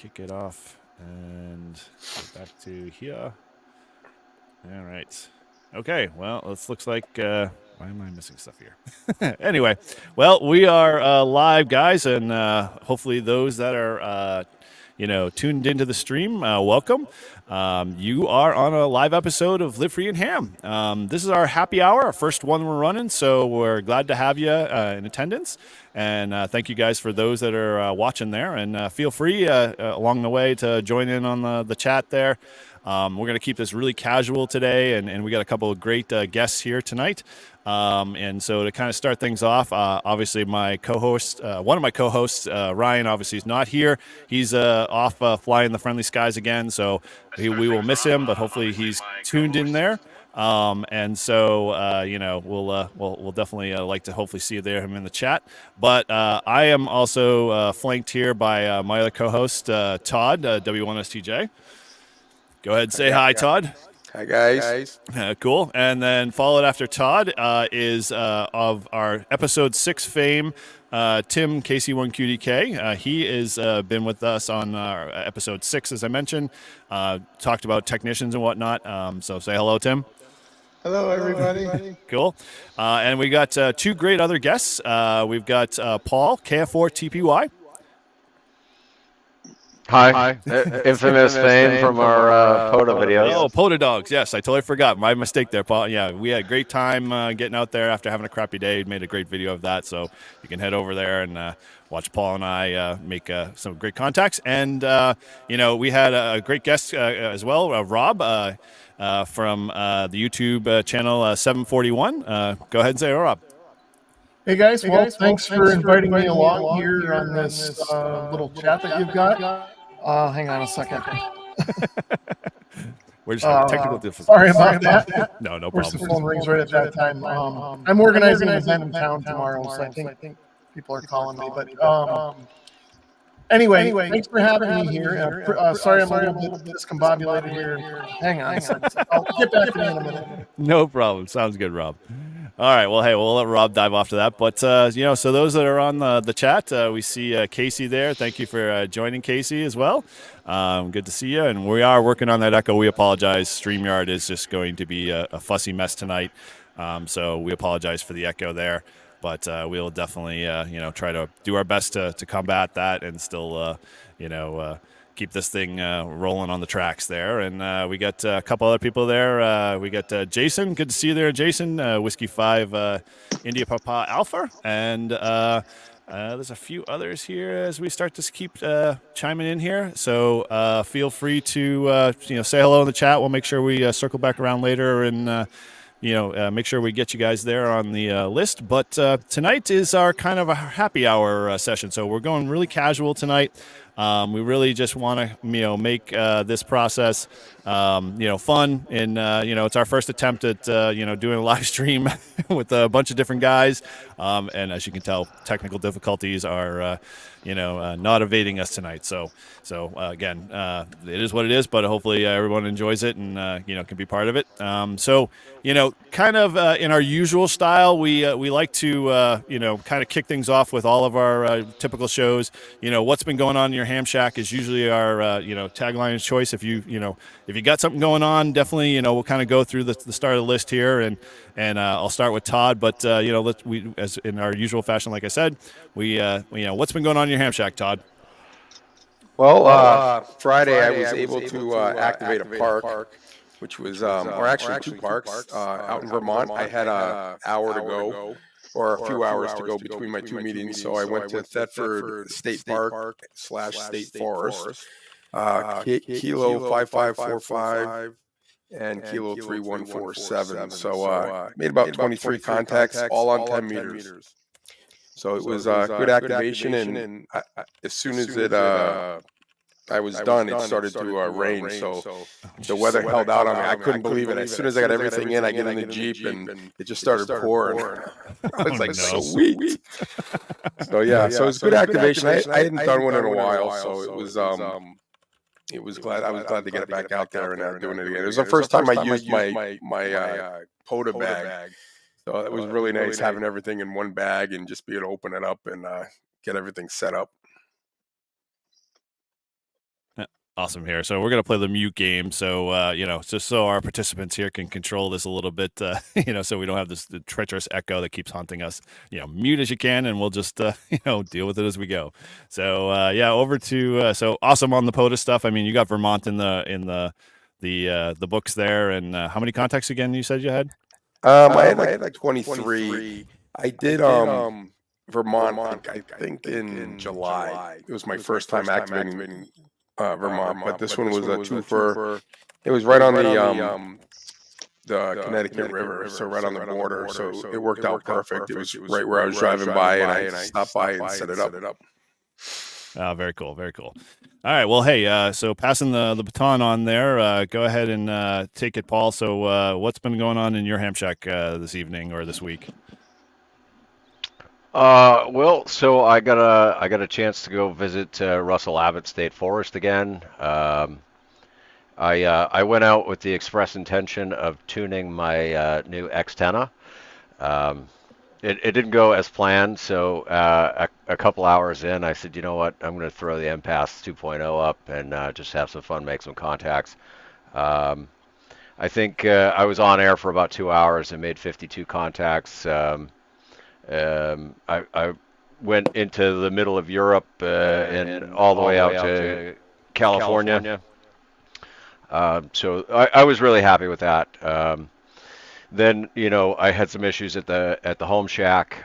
kick it off and go back to here. All right. Okay, well, this looks like, why am I missing stuff here? Anyway, well, we are live, guys, and hopefully those that are, tuned into the stream, welcome. You are on a live episode of Live Free and Ham. This is our happy hour, our first one we're running, so we're glad to have you in attendance. And thank you guys for those that are watching there. And feel free along the way to join in on the chat there. We're going to keep this really casual today, and we got a couple of great guests here tonight. And so to kind of start things off, obviously my co-host, one of my co-hosts, Ryan, obviously is not here. He's off flying the friendly skies again, so we will miss him, but hopefully he's tuned in there. And so, we'll definitely like to hopefully see him in the chat. But I am also flanked here by my other co-host, Todd, W1STJ. Go ahead and say hi, Todd. Hi, guys. Cool. And then followed after Todd is of our episode 6 fame, Tim KC1QDK. He has been with us on our episode 6, as I mentioned, talked about technicians and whatnot. So say hello, Tim. Hello, everybody. Cool. And we got two great other guests. We've got Paul, KF4TPY. Hi. Infamous fame from our POTA videos. Oh, POTA dogs. Yes, I totally forgot. My mistake there, Paul. Yeah, we had a great time getting out there after having a crappy day. Made a great video of that, so you can head over there and watch Paul and I make some great contacts. And, we had a great guest as well, Rob from the YouTube channel 741. Go ahead and say, Rob. Hey guys, well, thanks for inviting me along here on this little chat that you've got. Hang on a second. We're just having technical difficulties. Sorry about that. No Of course, problem. the phone rings right at that time. I'm organizing an event in town tomorrow, so I think people are calling me. But anyway, thanks for having me here. Sorry I'm a little bit discombobulated here. Hang on. I'll get back to you in a minute. No problem. Sounds good, Rob. All right. Well, hey, we'll let Rob dive off to that. But, so those that are on the chat, we see Casey there. Thank you for joining, Casey, as well. Good to see you. And we are working on that echo. We apologize. StreamYard is just going to be a fussy mess tonight. So we apologize for the echo there. But we'll definitely, try to do our best to combat that and still, keep this thing rolling on the tracks there. And we got a couple other people there. We got Jason. Good to see you there, Jason. Whiskey 5 India Papa Alpha. And there's a few others here as we start to keep chiming in here. So feel free to, say hello in the chat. We'll make sure we circle back around later and make sure we get you guys there on the list. But tonight is our kind of a happy hour session. So we're going really casual tonight. We really just want to, make this process, fun. And, it's our first attempt at, doing a live stream with a bunch of different guys. And as you can tell, technical difficulties are, not evading us tonight. So again, it is what it is, but hopefully everyone enjoys it and, can be part of it. Kind of in our usual style, we like to, kind of kick things off with all of our typical shows. What's been going on in your ham shack is usually our, tagline of choice. If you got something going on, definitely, we'll kind of go through the start of the list here and I'll start with Todd, but, as in our usual fashion, like I said, what's been going on in your ham shack, Todd? Well, Friday I was able to activate a park, which was, or actually 2 parks out in Vermont. I had an hour to go, or a few hours to go between my 2 meetings, so I went to Thetford State Park / State Forest, Kilo 5545 and Kilo 3147. So made about 23 contacts, all on 10 meters. So it was good activation, and as soon as I was done, it started to rain, so the weather held out on me. I couldn't believe it. As soon as I got everything in, I get in the Jeep, and it just started pouring. I was like, sweet. So yeah, so it was good activation. I hadn't done one in a while, so it was I was glad to get it back out there and doing it again. It was the first time I used my POTA bag. So it was really nice having everything in one bag and just being able to open it up and get everything set up. Awesome here. So we're gonna play the mute game. So just so our participants here can control this a little bit, so we don't have this the treacherous echo that keeps haunting us. Mute as you can, and we'll just deal with it as we go. So over to so awesome on the POTA stuff. I mean, you got Vermont in the books there, and how many contacts again? You said you had. I had like 23. I did Vermont, I think in July. It was my first time activating Vermont, but this one was a twofer. It was right on the Connecticut River, so right on the border. So it worked out perfect. It was right where I was driving by, and I stopped by and set it up. Very cool, very cool. All right, well, hey, so passing the baton on there, go ahead and take it, Paul. So what's been going on in your ham shack this evening or this week? Well, so I got a chance to go visit Russell Abbott State Forest again. I went out with the express intention of tuning my new Xtena. It didn't go as planned, so a couple hours in, I said, you know what, I'm going to throw the MPass 2.0 up and just have some fun, make some contacts. I think I was on air for about 2 hours and made 52 contacts. I went into the middle of Europe and all the way out to California. So I was really happy with that. Then I had some issues at the home shack.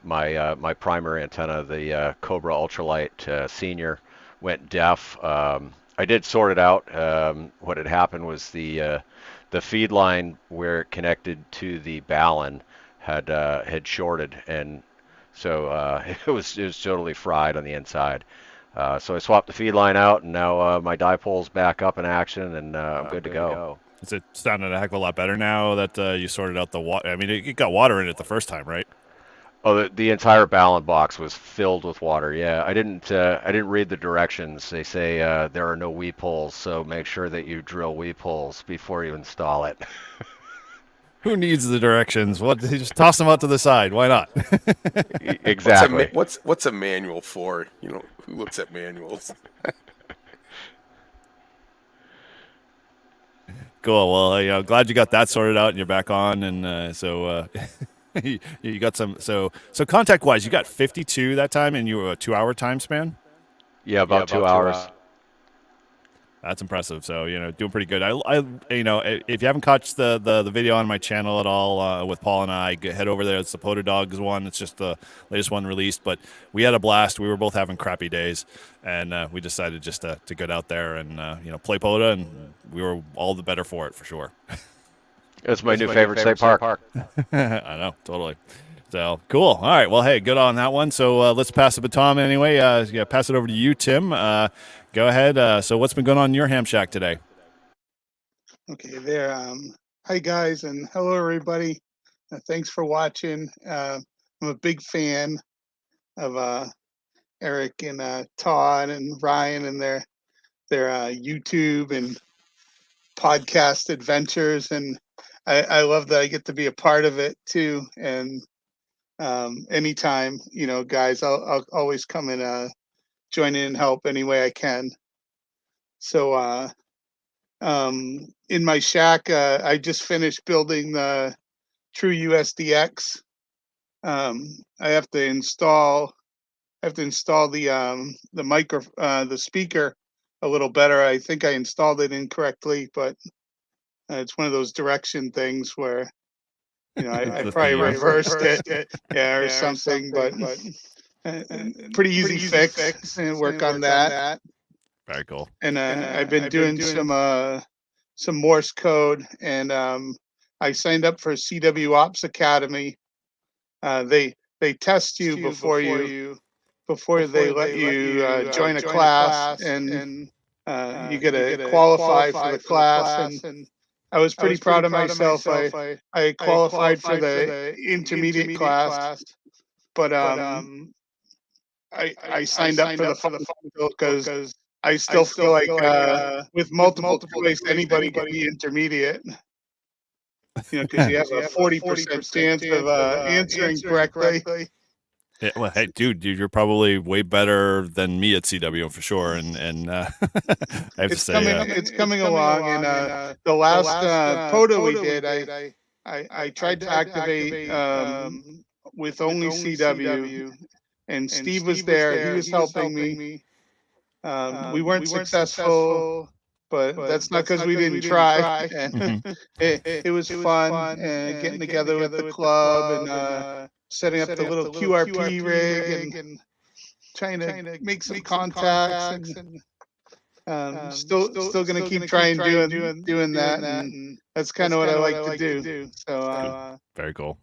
My primary antenna, the Cobra Ultralight Senior, went deaf. I did sort it out. What had happened was the feed line where it connected to the balun had shorted, and so it was totally fried on the inside. So I swapped the feed line out, and now my dipole's back up in action, and I'm good to go. Is it sounding a heck of a lot better now that you sorted out the water? I mean, it got water in it the first time, right? Oh, the entire balun box was filled with water. Yeah, I didn't read the directions. They say there are no weep holes, so make sure that you drill weep holes before you install it. Who needs the directions? What? Just toss them out to the side. Why not? Exactly. What's a manual for? Who looks at manuals? Cool. Well, glad you got that sorted out and you're back on, and so you got some. So contact wise, you got 52 that time, and you were a 2-hour time span. Yeah, about 2 hours. That's impressive. So doing pretty good. I if you haven't caught the video on my channel at all with Paul and I, head over there. It's the POTA Dogs one. It's just the latest one released. But we had a blast. We were both having crappy days, and we decided just to get out there and play POTA, and we were all the better for it for sure. It's my new favorite state park. I know, totally. So cool. All right. Well, hey, good on that one. So let's pass the baton anyway. Pass it over to you, Tim. Go ahead. So what's been going on in your ham shack today? Okay, there. Hi, guys, and hello, everybody. Thanks for watching. I'm a big fan of Eric and Todd and Ryan and their YouTube and podcast adventures, and I love that I get to be a part of it too. And anytime, guys, I'll always come and join in and help any way I can. So in my shack, I just finished building the True USDX. I have to install the the speaker a little better. I think I installed it incorrectly, but it's one of those direction things where I probably reversed it, or something. But pretty easy fix and work on that. Very cool. And I've been doing some Morse code, and I signed up for CW Ops Academy. They test you before they let you join a class, and you get to qualify for the class. And I was pretty proud of myself. I qualified for the intermediate class, but I signed up for the fundamental because I still feel like with multiple choice, anybody can be intermediate. Because you have a 40% chance of answering correctly. Yeah, well, hey, dude, you're probably way better than me at CW for sure. And I have to say, it's coming along. And the last POTA we did, I tried to activate with only CW, and Steve was there. He was helping me. We weren't successful, but that's not because we didn't try. And mhm. it was fun getting together with the club and setting up the little QRP rig and trying to make some contacts and still gonna keep trying doing that, and that's kind of what I like to do. So Very cool.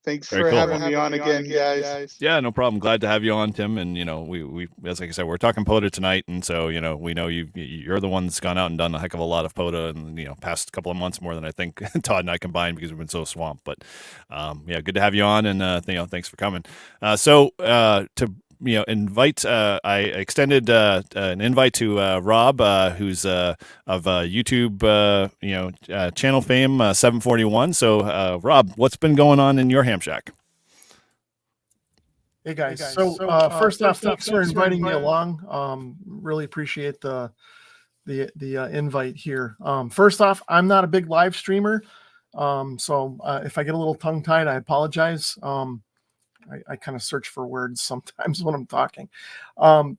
thanks Very for cool. having me on again, guys. Yeah, no problem. Glad to have you on, Tim. And we as like I said, we're talking POTA tonight, and so we know you're the one that's gone out and done a heck of a lot of POTA, and past couple of months more than I think Todd and I combined because we've been so swamped. But yeah, good to have you on, and thanks for coming. So to invite, I extended an invite to Rob, who's of YouTube, channel fame, 741. So Rob, what's been going on in your ham shack? Hey guys. So first off, thanks for inviting me along. Really appreciate the invite here. First off, I'm not a big live streamer, so if I get a little tongue tied, I apologize. I kind of search for words sometimes when I'm talking.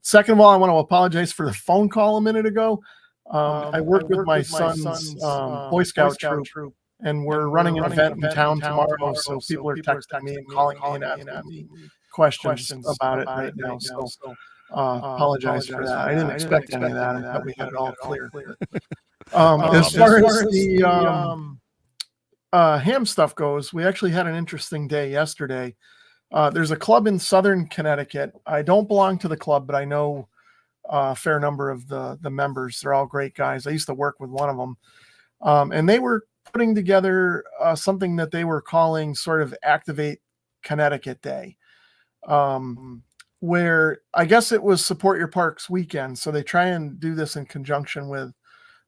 Second of all, I want to apologize for the phone call a minute ago. I work with my son's Boy Scout troop, and we're running an event in town tomorrow. So people are texting me and calling me and asking me questions about it right now. So apologize for that. I didn't expect any of that. I thought we had it all clear. As far as the ham stuff goes, we actually had an interesting day yesterday. There's a club in Southern Connecticut. I don't belong to the club, but I know a fair number of the members. They're all great guys. I used to work with one of them. And they were putting together something that they were calling sort of Activate Connecticut Day, where I guess it was Support Your Parks weekend. So they try and do this in conjunction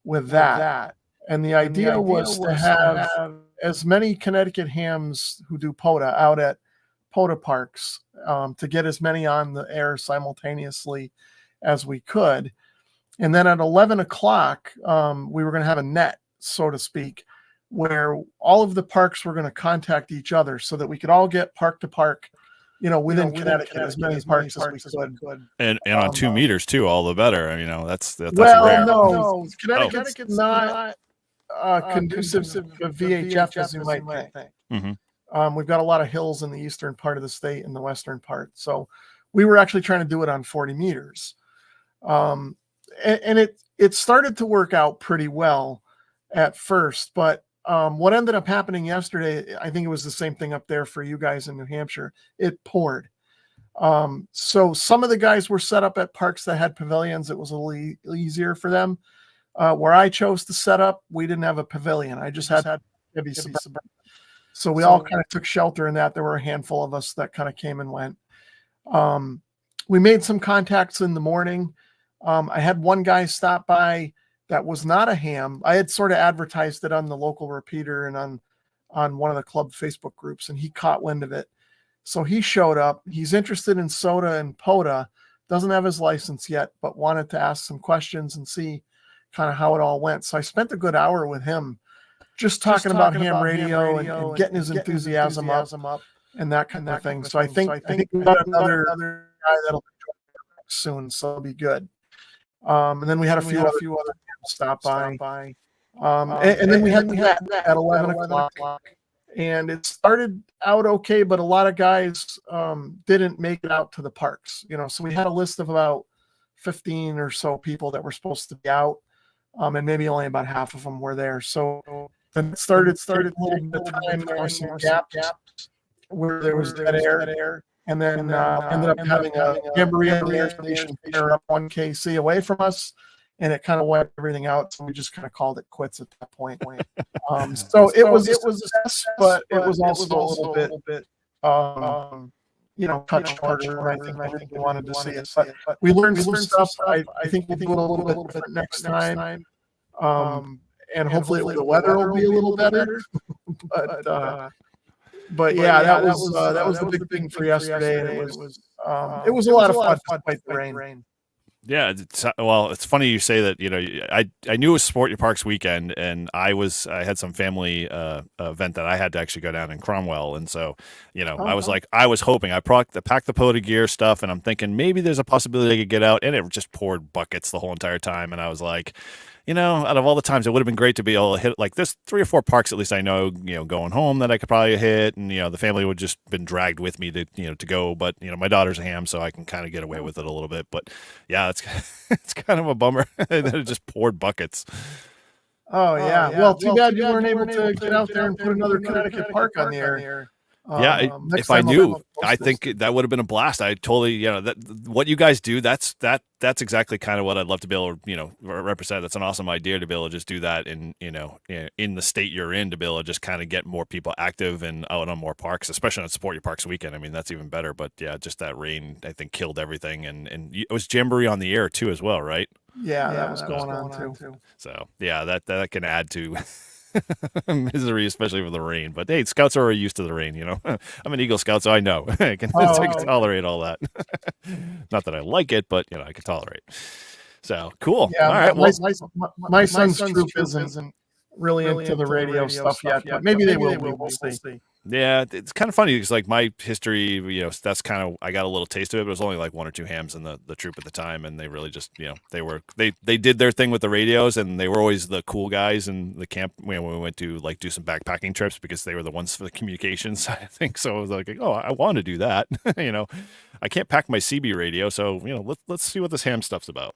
with that. And the idea was to have as many Connecticut hams who do POTA out at POTA parks, to get as many on the air simultaneously as we could. And then at 11 o'clock, we were going to have a net, so to speak, where all of the parks were going to contact each other so that we could all get park to park, within Connecticut, as many parks as we could. And on 2 meters too, all the better. That's well, rare. No, Connecticut's not conducive to VHF as you might think. Mm-hmm. We've got a lot of hills in the eastern part of the state and the western part. So we were actually trying to do it on 40 meters. And it started to work out pretty well at first, but what ended up happening yesterday, I think it was the same thing up there for you guys in New Hampshire. It poured. So some of the guys were set up at parks that had pavilions. It was a little easier for them. Where I chose to set up, we didn't have a pavilion. I just had heavy suburban. So we all kind of took shelter in that. There were a handful of us that kind of came and went. We made some contacts in the morning. I had one guy stop by that was not a ham. I had sort of advertised it on the local repeater and on one of the club Facebook groups, and he caught wind of it. So he showed up. He's interested in soda and POTA, doesn't have his license yet, but wanted to ask some questions and see kind of how it all went. So I spent a good hour with him just talking about ham radio and getting his enthusiasm up and that kind of thing. So I think we got another guy that'll be soon, so it'll be good. And then we had a few other stop by. And then we had that at 11 o'clock. And it started out okay, but a lot of guys didn't make it out to the parks. So we had a list of about 15 or so people that were supposed to be out, and maybe only about half of them were there. So then it started a little bit of time. There were some gaps where there was dead air. And then ended up having a jamboree on the air station fire up 1 kc away from us, and it kind of wiped everything out. So we just kind of called it quits at that point. So it was a success, but it was also a little bit touched harder than I think we wanted to see it. But we learned some stuff. I think we'll do it a little bit different next time. And hopefully the weather will be a little better. But but yeah, that was the big thing for yesterday, and it was a lot of fun despite the rain. Yeah, well, it's funny you say that. I knew it was Sport Your Parks weekend, and I had some family event that I had to actually go down in Cromwell, and so I was like, I was hoping I packed the POTA gear stuff, and I'm thinking maybe there's a possibility I could get out, and it just poured buckets the whole entire time, and I was like, out of all the times, it would have been great to be able to hit, like, there's 3 or 4 parks at least I know, going home that I could probably hit, and the family would just been dragged with me to to go, but my daughter's a ham, so I can kind of get away with it a little bit, but yeah, it's it's kind of a bummer that it just poured buckets. Oh yeah, well, too bad you weren't able to get out there and put another Connecticut park on the air. Yeah, if I knew, I think that would have been a blast. I totally, that what you guys do, that's exactly kind of what I'd love to be able to, represent. That's an awesome idea to be able to just do that in the state you're in, to be able to just kind of get more people active and out on more parks, especially on Sport Your Parks weekend. I mean, that's even better. But yeah, just that rain, I think, killed everything, and it was Jamboree on the air too as well, right? Yeah, that was going on too. So yeah, that can add to misery, especially with the rain. But hey, scouts are used to the rain. I'm an Eagle Scout, so I know I can tolerate all that. Not that I like it, but I can tolerate. So cool. Yeah, all right. Well, my son's troop isn't really into the radio stuff yet, but maybe they will. We'll see. Yeah, it's kind of funny because like my history, that's kind of, I got a little taste of it, but it was only like 1 or 2 hams in the troop at the time, and they really just they did their thing with the radios, and they were always the cool guys in the camp when we went to like do some backpacking trips, because they were the ones for the communications side of things. So I was like, oh, I want to do that. I can't pack my CB radio, so let's see what this ham stuff's about.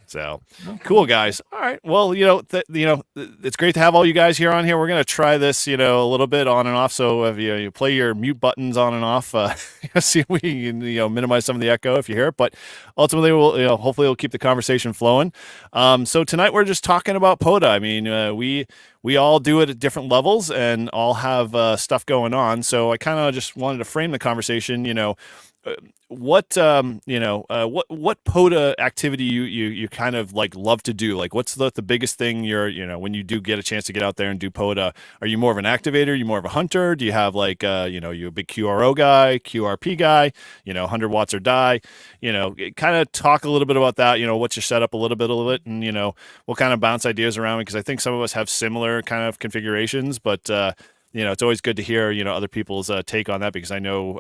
So cool, guys. All right. Well, it's great to have all you guys here on here. We're gonna try this, a little bit on and off. So if you play your mute buttons on and off, see if we can minimize some of the echo if you hear it. But ultimately, we'll hopefully we'll keep the conversation flowing. So tonight we're just talking about POTA. I mean, we all do it at different levels and all have stuff going on. So I kind of just wanted to frame the conversation. What POTA activity you kind of like love to do? Like, what's the biggest thing when you do get a chance to get out there and do POTA? Are you more of an activator? Are you more of a hunter? Do you have like you a big QRO guy, QRP guy, 100 watts or die? Kind of talk a little bit about that. What's your setup a little bit, and we'll kind of bounce ideas around, because I think some of us have similar kind of configurations, but it's always good to hear, other people's take on that, because I know,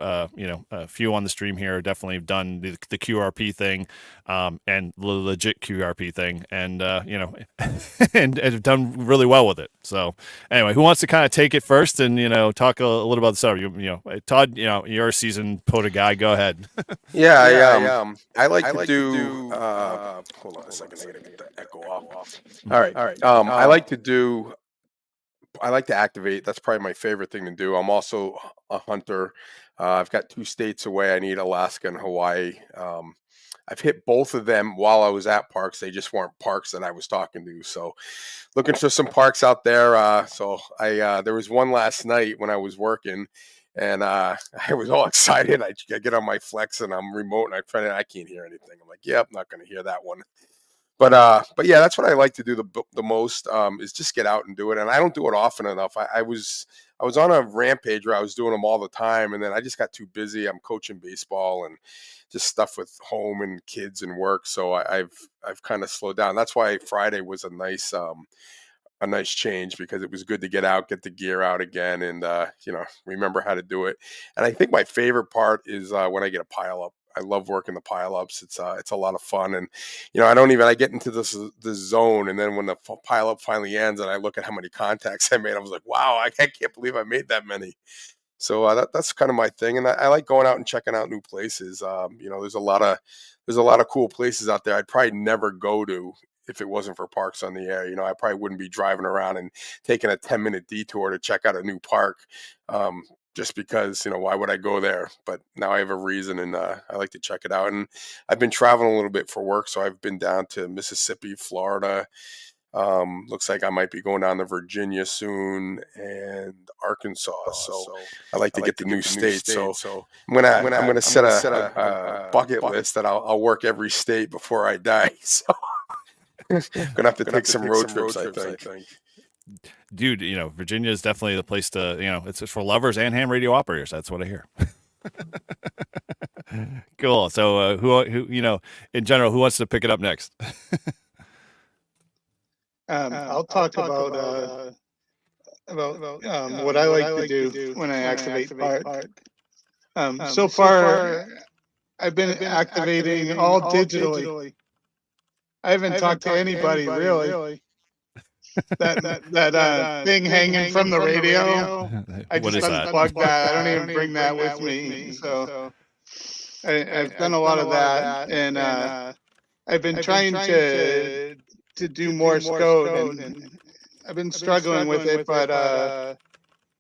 a few on the stream here definitely have done the QRP thing, and the legit QRP thing, and, and have done really well with it. So anyway, who wants to kind of take it first and, talk a little about the setup? Todd, you're a seasoned POTA guy. Go ahead. Yeah, I like to do, hold on a second, I gotta get the echo off. All right. I like to activate. That's probably my favorite thing to do. I'm also a hunter. I've got 2 states away. I need Alaska and Hawaii. I've hit both of them while I was at parks. They just weren't parks that I was talking to. So looking for some parks out there. So there was one last night when I was working, and I was all excited. I get on my Flex and I'm remote, and I can't hear anything. I'm like, yep, not going to hear that one. But yeah, that's what I like to do the most, is just get out and do it. And I don't do it often enough. I was on a rampage where I was doing them all the time, and then I just got too busy. I'm coaching baseball and just stuff with home and kids and work. So I've kind of slowed down. That's why Friday was a nice change, because it was good to get out, get the gear out again, and remember how to do it. And I think my favorite part is when I get a pile up. I love working the pile-ups. It's a lot of fun, and I get into this zone, and then when the pile-up finally ends, and I look at how many contacts I made, I was like, wow, I can't believe I made that many. So that's kind of my thing, and I like going out and checking out new places. There's a lot of cool places out there I'd probably never go to if it wasn't for Parks on the Air. I probably wouldn't be driving around and taking a 10-minute detour to check out a new park. Just because, why would I go there? But now I have a reason, and I like to check it out. And I've been traveling a little bit for work, so I've been down to Mississippi, Florida. Looks like I might be going down to Virginia soon, and Arkansas. So I like to get the new states. So I'm gonna set a bucket list that I'll work every state before I die. So I'm gonna have to take some road trips, I think. dude, Virginia is definitely the place to, it's for lovers and ham radio operators. That's what I hear. Cool. So, who, in general, who wants to pick it up next? I'll talk about what I like to do when I activate Park. So far, I've been activating all digitally. I haven't talked to anybody really. That thing hanging from the radio, I What just is that? unplugged that. I don't even bring that with me. So I've done a lot of that, and I've been trying to do Morse code, and I've been struggling with it, but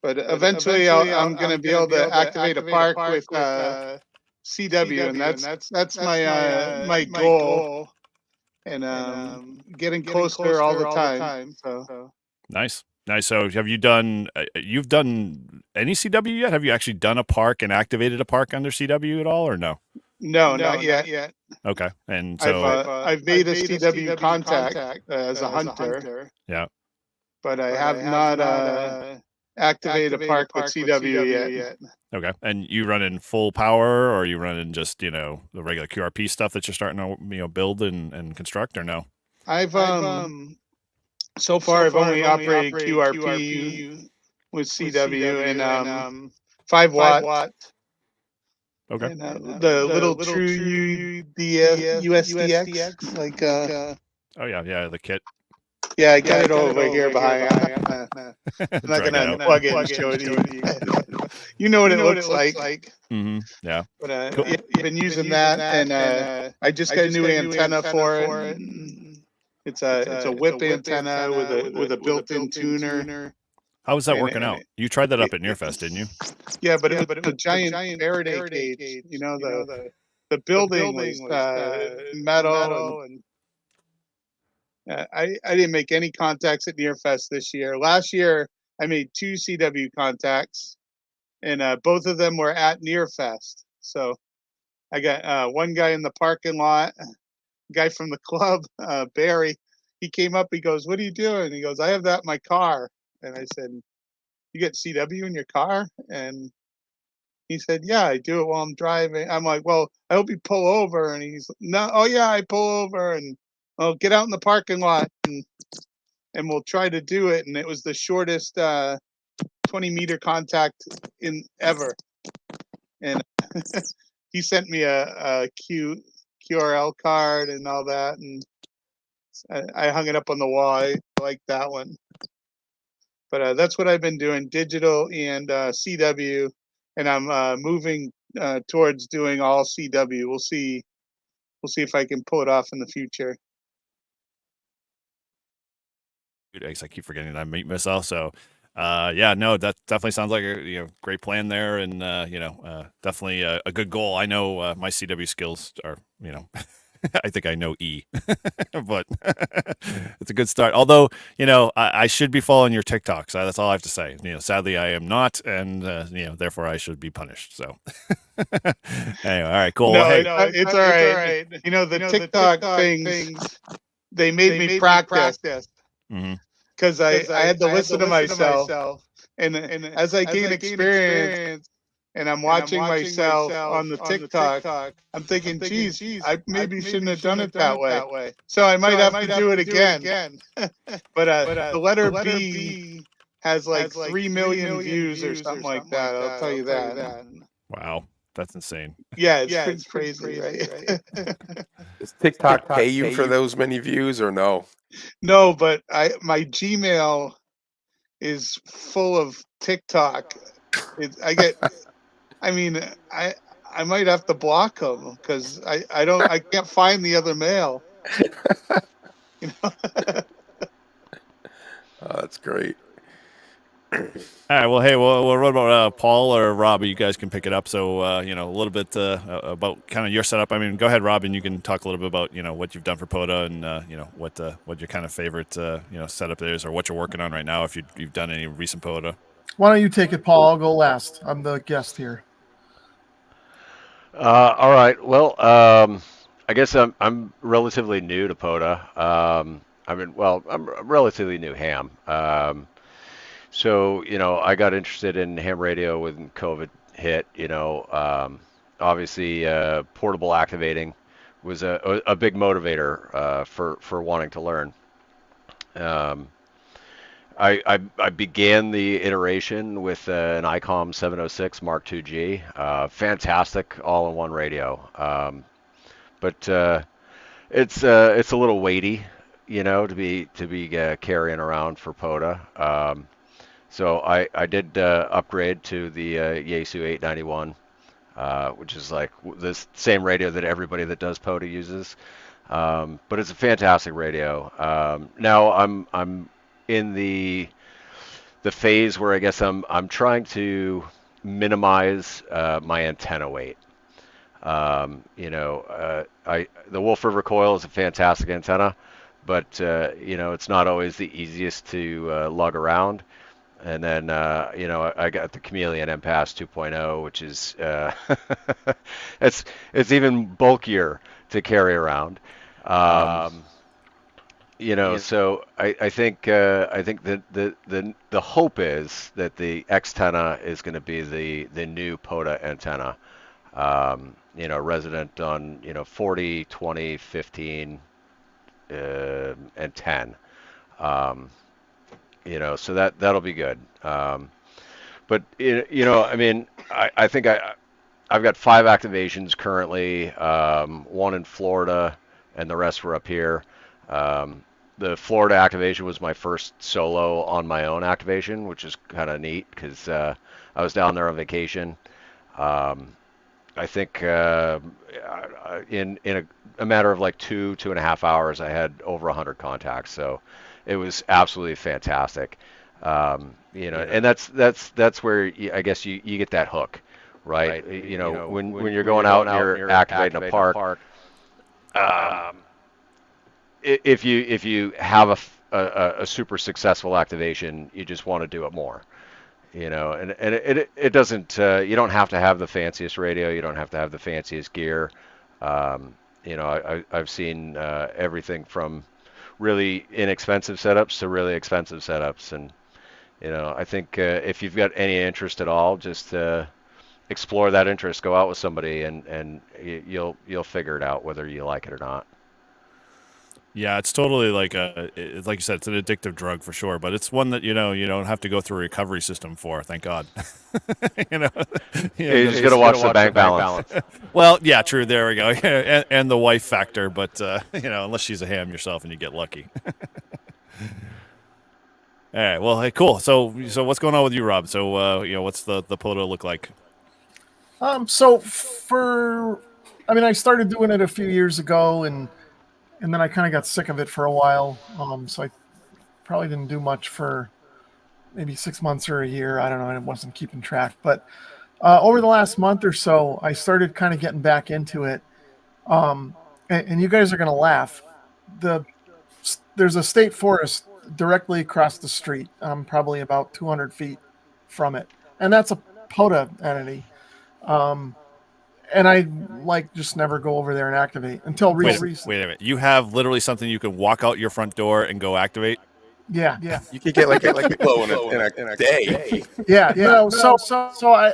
eventually I'm going to be able to activate a park with CW, and that's my goal, and getting closer all the time. So Nice. Nice. So, have you done? You've done any CW yet? Have you actually done a park and activated a park under CW at all, or no? no, not yet. Okay. And so, I've made a CW contact as a hunter, yeah. but I have not activated a park with CW yet. Okay. And you run in full power, or you run in just the regular QRP stuff that you're starting to build and construct, or no? I've so far I've only operated QRP with CW and 5 watt. Okay. And the little true USDX, like Oh yeah, the kit. yeah, I got it over here behind. I'm not Drag it gonna out. plug it and show it to you. You know what it looks like. Mm-hmm. Yeah. But Cool. yeah, I've been using that, and I just got a new antenna for it. It's a whip antenna with a built-in tuner. How was that And working out? You tried that up at Nearfest, didn't you? Yeah, but it was a giant Faraday cage. The building was metal, and I didn't make any contacts at Nearfest this year. Last year, I made 2 CW contacts, and both of them were at Nearfest. So I got one guy in the parking lot, guy from the club, Barry. He came up. He goes, "What are you doing?" He goes, "I have that in my car." And I said, "You get CW in your car?" And he said, "Yeah, I do it while I'm driving." I'm like, "Well, I hope you pull over." And he's, "No, oh yeah, I pull over, and I'll get out in the parking lot, and we'll try to do it." And it was the shortest 20-meter contact in ever. And he sent me a QRL card and all that, and I hung it up on the wall. I like that one. But that's what I've been doing, digital and CW, and I'm moving towards doing all CW. We'll see if I can pull it off in the future. I keep forgetting I meet myself. So, yeah, no, that definitely sounds like a great plan there, and definitely a good goal. I know my CW skills are I think I know E, but it's a good start. Although I should be following your TikToks. That's all I have to say. Sadly I am not, and therefore I should be punished. So anyway, all right, cool. No, Well, hey, it's all right. The TikTok things, they made me practice. mhm. Because I had to listen to myself, and as I gain experience, and I'm watching myself on the TikTok, I'm thinking, geez, I maybe shouldn't have done it that way. So I might have to do it again. But the letter B has like 3 million views or something like that. I'll tell you that. Wow, that's insane. Yeah, it's crazy, right? Does TikTok pay you for those many views or no? No, but my Gmail is full of TikTok. I might have to block them because I can't find the other mail. That's great. All right. Well, hey, well, what about Paul or Rob? You guys can pick it up. So, a little bit about kind of your setup. I mean, go ahead, Rob, and you can talk a little bit about what you've done for POTA and what your kind of favorite setup is, or what you're working on right now. If you've done any recent POTA. Why don't you take it, Paul? I'll go last. I'm the guest here. All right. Well, I guess I'm relatively new to POTA. I'm relatively new ham. So, I got interested in ham radio when COVID hit. Obviously, portable activating was a big motivator for wanting to learn. Um, I began the iteration with an ICOM 706 Mark II-G. Fantastic all-in-one radio. But it's a little weighty, to be carrying around for POTA. So I did upgrade to the Yaesu 891, which is like this same radio that everybody that does POTA uses. But it's a fantastic radio. Now I'm in the phase where I guess I'm trying to minimize my antenna weight. The Wolf River coil is a fantastic antenna, but it's not always the easiest to lug around. And then I got the Chameleon MPass 2.0, which is it's even bulkier to carry around. Um, so I think that the hope is that the X-tenna is going to be the new POTA antenna. Resident on 40, 20, 15, and 10. Um, so that'll be good. But I mean, I think I've got 5 activations currently, one in Florida, and the rest were up here. The Florida activation was my first solo on my own activation, which is kind of neat because I was down there on vacation. Um, I think in a matter of like 2.5 hours, I had over 100 contacts. So it was absolutely fantastic. And that's where I guess you get that hook, right? When you're going out and you're activating a park, um, if you have a super successful activation, you just want to do it more. And it doesn't, you don't have to have the fanciest radio, you don't have to have the fanciest gear. I've seen everything from really inexpensive setups to really expensive setups. And I think if you've got any interest at all, just explore that interest, go out with somebody, and you'll figure it out whether you like it or not. Yeah, it's totally it's like you said, it's an addictive drug for sure, but it's one that you don't have to go through a recovery system for. Thank God. you know, You just gotta watch the bank balance. well, yeah, true. There we go, and the wife factor, but unless she's a ham yourself and you get lucky. All right. Well, hey, cool. So what's going on with you, Rob? So what's the POTA look like? I started doing it a few years ago, and then I kind of got sick of it for a while. So I probably didn't do much for maybe 6 months or a year. I don't know. I wasn't keeping track. But over the last month or so, I started kind of getting back into it. And you guys are going to laugh. There's a state forest directly across the street, probably about 200 feet from it. And that's a POTA entity. And I just never go over there and activate until recently. Wait a minute. You have literally something you can walk out your front door and go activate? Yeah. You could get like a kilo in a day. Yeah. No, so I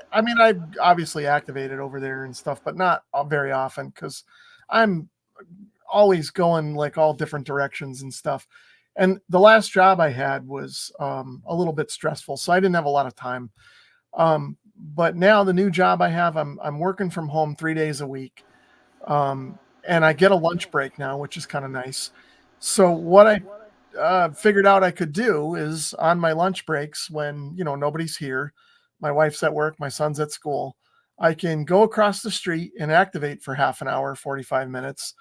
obviously activated over there and stuff, but not very often because I'm always going like all different directions and stuff. And the last job I had was a little bit stressful, so I didn't have a lot of time. But now the new job I have, I'm working from home 3 days a week, and I get a lunch break now, which is kind of nice. So what I figured out I could do is on my lunch breaks when nobody's here, my wife's at work, my son's at school, I can go across the street and activate for half an hour, 45 minutes,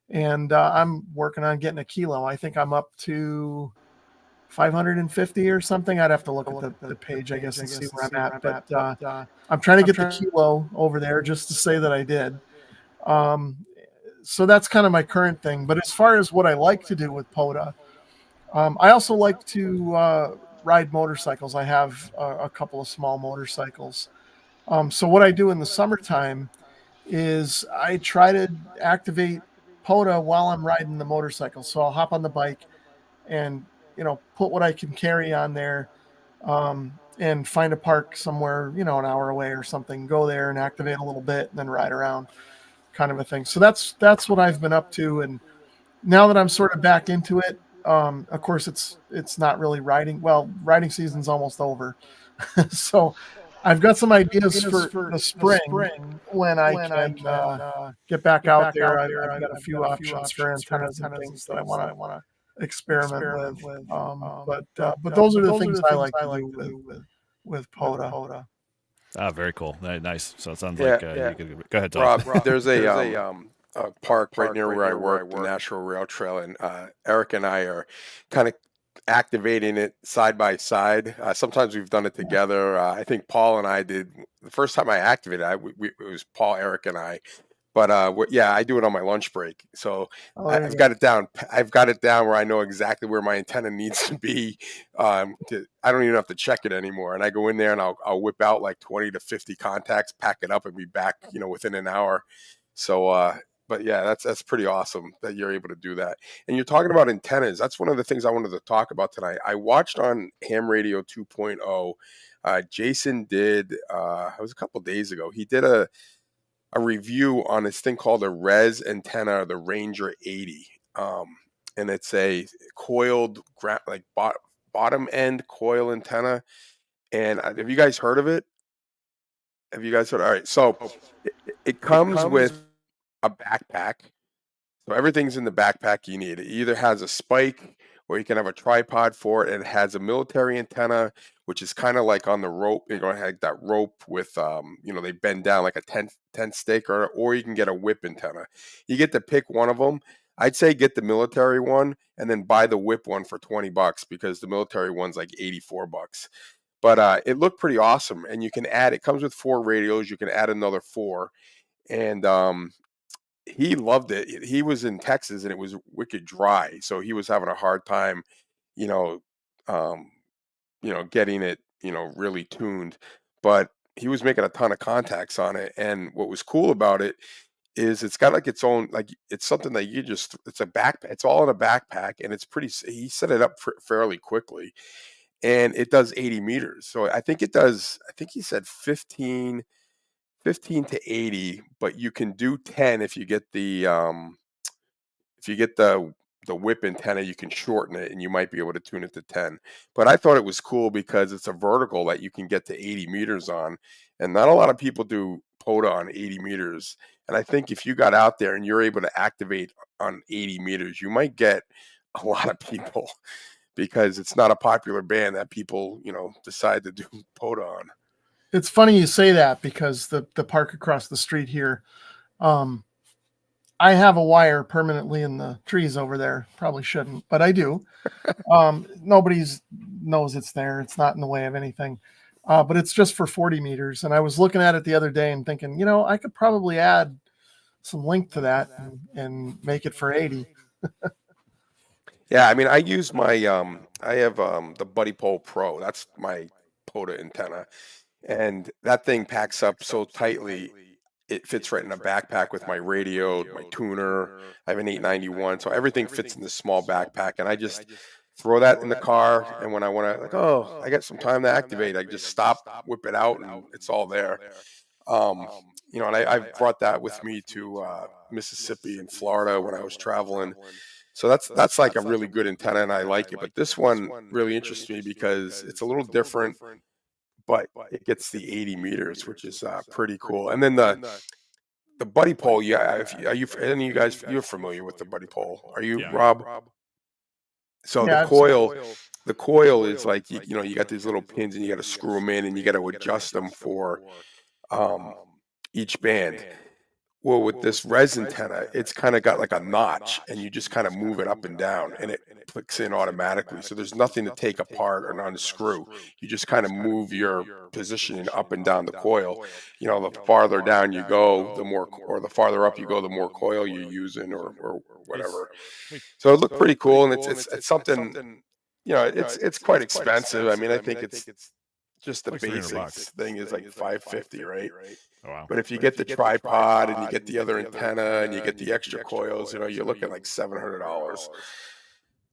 and I'm working on getting a kilo. I think I'm up to 550 or something. I'd have to look at the page, I guess, and see where I'm at. But I'm trying to get the kilo over there just to say that I did. So that's kind of my current thing. But as far as what I like to do with POTA, I also like to ride motorcycles. I have a couple of small motorcycles. So what I do in the summertime is I try to activate POTA while I'm riding the motorcycle. So I'll hop on the bike and put what I can carry on there and find a park somewhere, an hour away or something. Go there and activate a little bit, and then ride around, kind of a thing. So that's what I've been up to, and now that I'm sort of back into it, of course it's not really riding. Well, riding season's almost over, so I've got some ideas for the spring when I can get back out there. I've got a few options for antennas and things that I want to experiment with. But those are the things I like to do with POTA. Ah, very cool. Nice. So it sounds Yeah, like you could go ahead, Todd. Rob, there's a park right near where I work, the National Rail Trail, and Eric and I are kind of activating it side by side. Sometimes we've done it together. I think Paul and I did the first time I activated. It was Paul, Eric, and I. But yeah, I do it on my lunch break. So I've got it down. I've got it down where I know exactly where my antenna needs to be. I don't even have to check it anymore. And I go in there and I'll whip out like 20 to 50 contacts, pack it up, and be back, within an hour. So, but yeah, that's pretty awesome that you're able to do that. And you're talking about antennas. That's one of the things I wanted to talk about tonight. I watched on Ham Radio 2.0. Jason did. It was a couple days ago. He did a review on this thing called a Res antenna, the Ranger 80. And it's a coiled, bottom end coil antenna. And have you guys heard of it? Have you guys heard? All right. So it comes with a backpack. So everything's in the backpack you need. It either has a spike or you can have a tripod for it. And it has a military antenna, which is kind of like on the rope. You're going to have that rope with, they bend down like a tent stake, or you can get a whip antenna. You get to pick one of them. I'd say get the military one and then buy the whip one for $20 because the military one's like $84. But it looked pretty awesome. And you can add, it comes with 4 radios. You can add another 4. And he loved it. He was in Texas and it was wicked dry, so he was having a hard time, you know, um, getting it, really tuned. But he was making a ton of contacts on it, and what was cool about it is it's got like its own, like it's something that it's a backpack. It's all in a backpack, and it's pretty. He set it up fairly quickly, and it does 80 meters. So I think it does. I think he said 15 to 80, but you can do 10 if you get the whip antenna. You can shorten it and you might be able to tune it to 10. But I thought it was cool because it's a vertical that you can get to 80 meters on, and not a lot of people do POTA on 80 meters. And I think if you got out there and you're able to activate on 80 meters, you might get a lot of people because it's not a popular band that people, decide to do POTA on. It's funny you say that because the park across the street here, I have a wire permanently in the trees over there. Probably shouldn't, but I do. Nobody's knows it's there. It's not in the way of anything. But it's just for 40 meters. And I was looking at it the other day and thinking, I could probably add some length to that and make it for 80. Yeah, I mean, I use my I have the Buddy Pole Pro. That's my POTA antenna, and that thing packs up so tightly. It fits right in a backpack with my radio, my tuner. I have an 891, so everything fits in this small backpack, and I just throw that in the car. And when I want to, like, oh, I got some time to activate, I just stop, whip it out, and it's all there. And I've brought that with me to Mississippi and Florida when I was traveling. So that's like a really good antenna, and I like it. But this one really interests me because it's a little different, but it gets the 80 meters, which is pretty cool. And then the Buddy Pole, yeah. Are you any of you guys? You're familiar with the Buddy Pole? Are you, Rob? So Yeah, the coil is like you got these little pins, and you got to screw them in, and you got to adjust them for each band. Well, with this res antenna, it's kind of got like a notch, and you just kind of move it up and down, and it clicks in automatically. So there's nothing to take apart or unscrew. You just kind of move your positioning up and down the coil. The farther down you go, the more, or the farther up you go, the more coil you're using, or whatever. So it looked pretty cool, and it's something. It's quite expensive. I mean, I think it's just the Like basics $300. thing is like $550, right? Oh, wow. But if you get the tripod and you get the other antenna and you get the extra coils, you're looking like $700.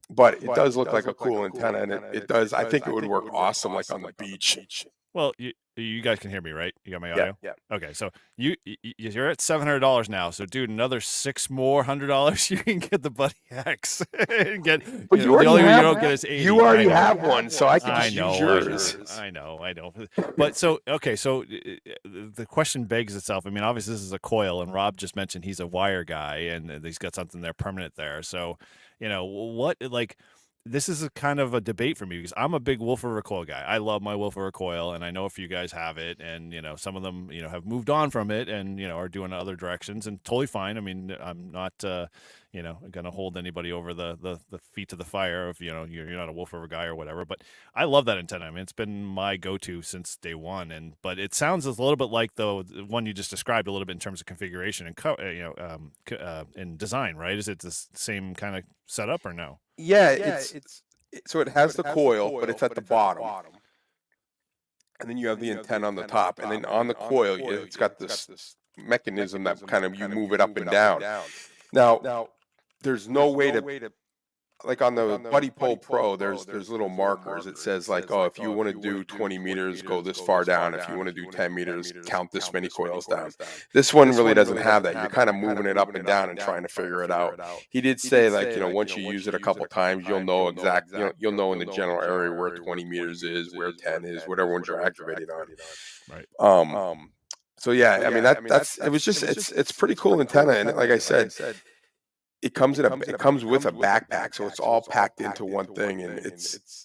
but it does look like a cool antenna, and it does. I think it would work awesome, like on the beach. Well, you guys can hear me, right? You got my Yeah, audio? yeah. Okay, so you're at $700 now. So, dude, another $600, you can get the Buddy X and get. But The only way you don't get is 80. You already have one, so I can I just know, use yours. I know. But so okay, so the question begs itself. I mean, obviously this is a coil, and Rob just mentioned he's a wire guy, and he's got something there permanent there. So, what like. This is a kind of a debate for me because I'm a big Wolfer recoil guy. I love my Wolfer recoil, and I know a few guys have it, and some of them have moved on from it, and are doing other directions, and totally fine. I mean, I'm not gonna hold anybody over the feet to the fire if you're not a Wolfer guy or whatever. But I love that antenna. I mean, it's been my go-to since day one, but it sounds a little bit like the one you just described a little bit in terms of configuration and and design, right? Is it the same kind of setup or no? Yeah, so it has the coil, but it's at the bottom, and then you have the antenna on the top, and then on the coil, it's got this mechanism that kind of you move it up and down. Now, there's no way to, like on the Buddy Pole Pro, there's little markers. It says like, oh, if you want to do 20 meters, go this far down. If you want to do 10 meters, count this many coils down. This one really doesn't have that. You're kind of moving it up and down and trying to figure it out. He did say like, once you use it a couple times, you'll know exactly, you'll know in the general area where 20 meters is, where 10 is, whatever ones you're activating on. Right. So yeah, I mean that's it was just it's pretty cool antenna, and like I said, it comes with a backpack, so it's all packed into one thing, and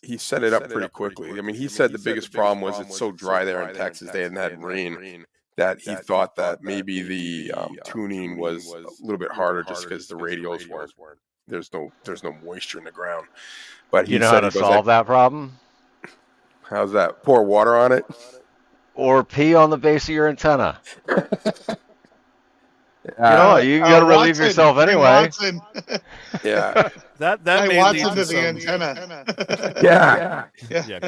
he set it up pretty quickly. I mean, he said the biggest problem was it's so dry there in Texas, they hadn't had rain, that he thought that maybe the tuning was a little bit harder just because the radios weren't. There's no moisture in the ground. But he You know said how to solve that problem? How's that? Pour water on it? Or pee on the base of your antenna. You got to relieve Watson, yourself anyway. Watson. Yeah. that Hey, may Watson lead to to the some, antenna. Yeah. you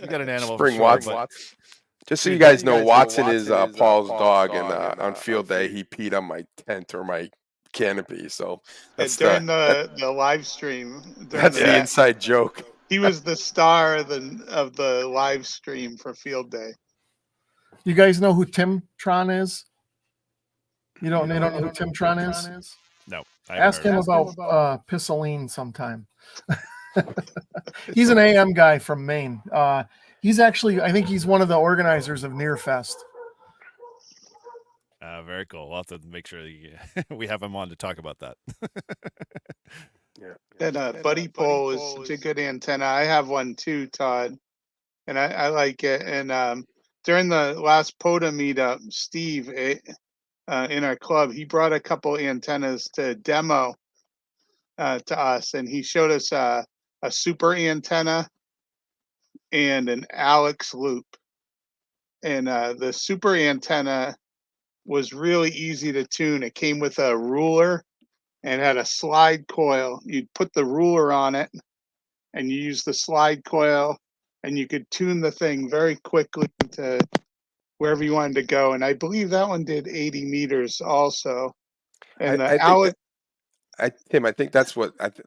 got an animal. Spring for sure, Watson. Just so you guys know, Watson is Paul's dog, and on field day he peed on my tent or my canopy. So that's during the live stream. That's the inside joke. He was the star of the live stream for field day. You guys know who Tim Tron is? You don't know who Tim Tron is? No. Ask him about Pissoline sometime. He's an AM guy from Maine. He's actually, I think he's one of the organizers of Nearfest. Very cool. We'll have to make sure we have him on to talk about that. That Buddy Pole is such a good antenna. I have one too, Todd, and I like it. And during the last POTA meetup, Steve in our club, he brought a couple antennas to demo to us, and he showed us a super antenna and an Alex loop. And the super antenna was really easy to tune. It came with a ruler and had a slide coil. You'd put the ruler on it, and you use the slide coil, and you could tune the thing very quickly to wherever you wanted to go. And I believe that one did 80 meters also. And Tim, I think that's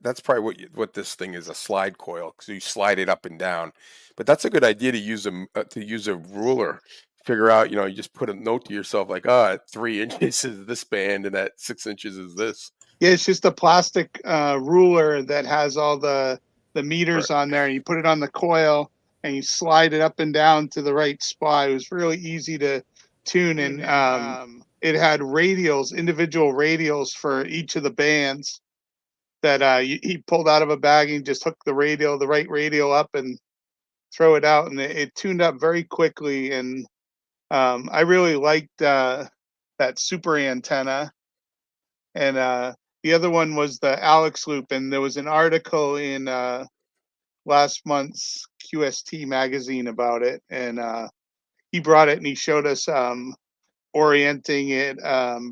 that's probably what this thing is, a slide coil, because you slide it up and down. But that's a good idea to use a ruler. Figure out, you just put a note to yourself like, at 3 inches is this band, and at 6 inches is this. Yeah, it's just a plastic ruler that has all the meters on there. You put it on the coil, and you slide it up and down to the right spot. It was really easy to tune, and it had radials, individual radials for each of the bands that he pulled out of a bag and just hooked the right radial up and throw it out, and it tuned up very quickly. And I really liked that super antenna. And the other one was the Alex loop, and there was an article in last month's QST magazine about it, and he brought it and he showed us orienting it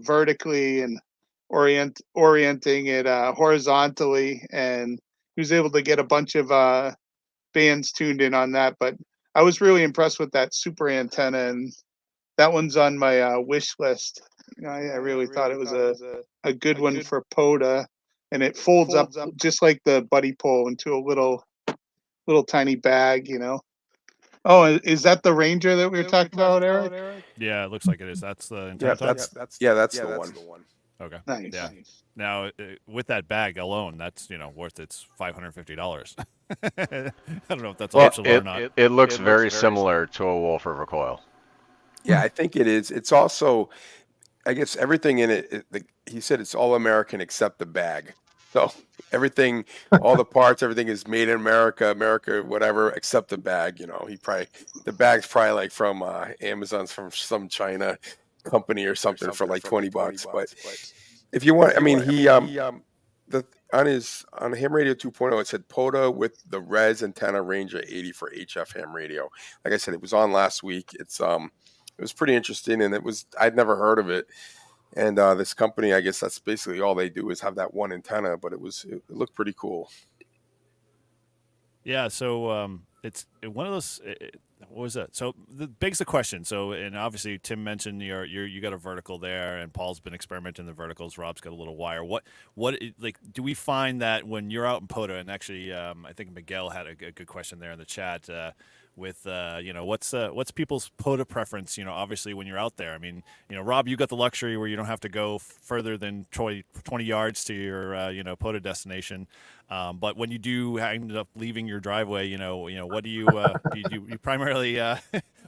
vertically and orienting it horizontally, and he was able to get a bunch of bands tuned in on that. But I was really impressed with that super antenna, and that one's on my wish list. I really thought it was a good one for POTA. and it folds up just like the buddy pole into a little tiny bag, you know. Oh, is that the Ranger that we were talking about, Eric? Yeah, it looks like it is. That's the Yeah, antenna. that's the one. Okay. Nice. Yeah. Now, with that bag alone, that's worth its $550. I don't know if that's Well, optional or not. it looks very similar to a Wolf River coil. Yeah, I think it is. It's also, I guess everything in it, he said it's all American except the bag. So everything, all the parts, everything is made in America, whatever, except the bag. The bag's probably like from Amazon's from some China company or something for like $20. But if you want, I mean, the on ham radio 2.0, it said POTA with the res antenna range of 80 for HF ham radio. Like I said, it was on last week. It was pretty interesting, and I'd never heard of it. And this company, I guess that's basically all they do is have that one antenna, but it looked pretty cool. Yeah, so it's one of those. What was that? So begs the question. So, and obviously Tim mentioned you got a vertical there, and Paul's been experimenting the verticals. Rob's got a little wire. What like do we find that when you're out in POTA, and actually I think Miguel had a good question there in the chat. With what's people's POTA preference? Obviously when you're out there. I mean, Rob, you got the luxury where you don't have to go further than 20 yards to your POTA destination. But when you do end up leaving your driveway, what do you do? You primarily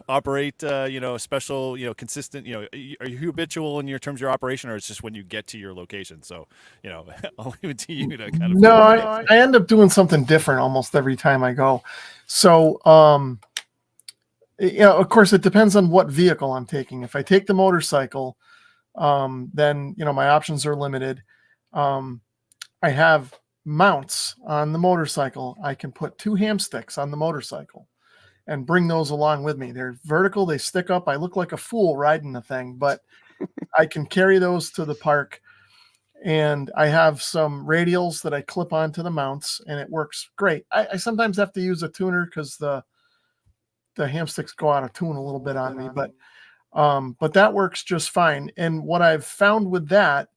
operate, special, consistent. Are you habitual in your terms of your operation, or it's just when you get to your location? So, I'll leave it to you to kind of. No, I end up doing something different almost every time I go. So, of course, it depends on what vehicle I'm taking. If I take the motorcycle, then my options are limited. I have mounts on the motorcycle. I can put 2 ham sticks on the motorcycle and bring those along with me. They're vertical, they stick up. I look like a fool riding the thing, but I can carry those to the park. And I have some radials that I clip onto the mounts, and it works great. I sometimes have to use a tuner because the ham sticks go out of tune a little bit on me, but that works just fine. And what I've found with that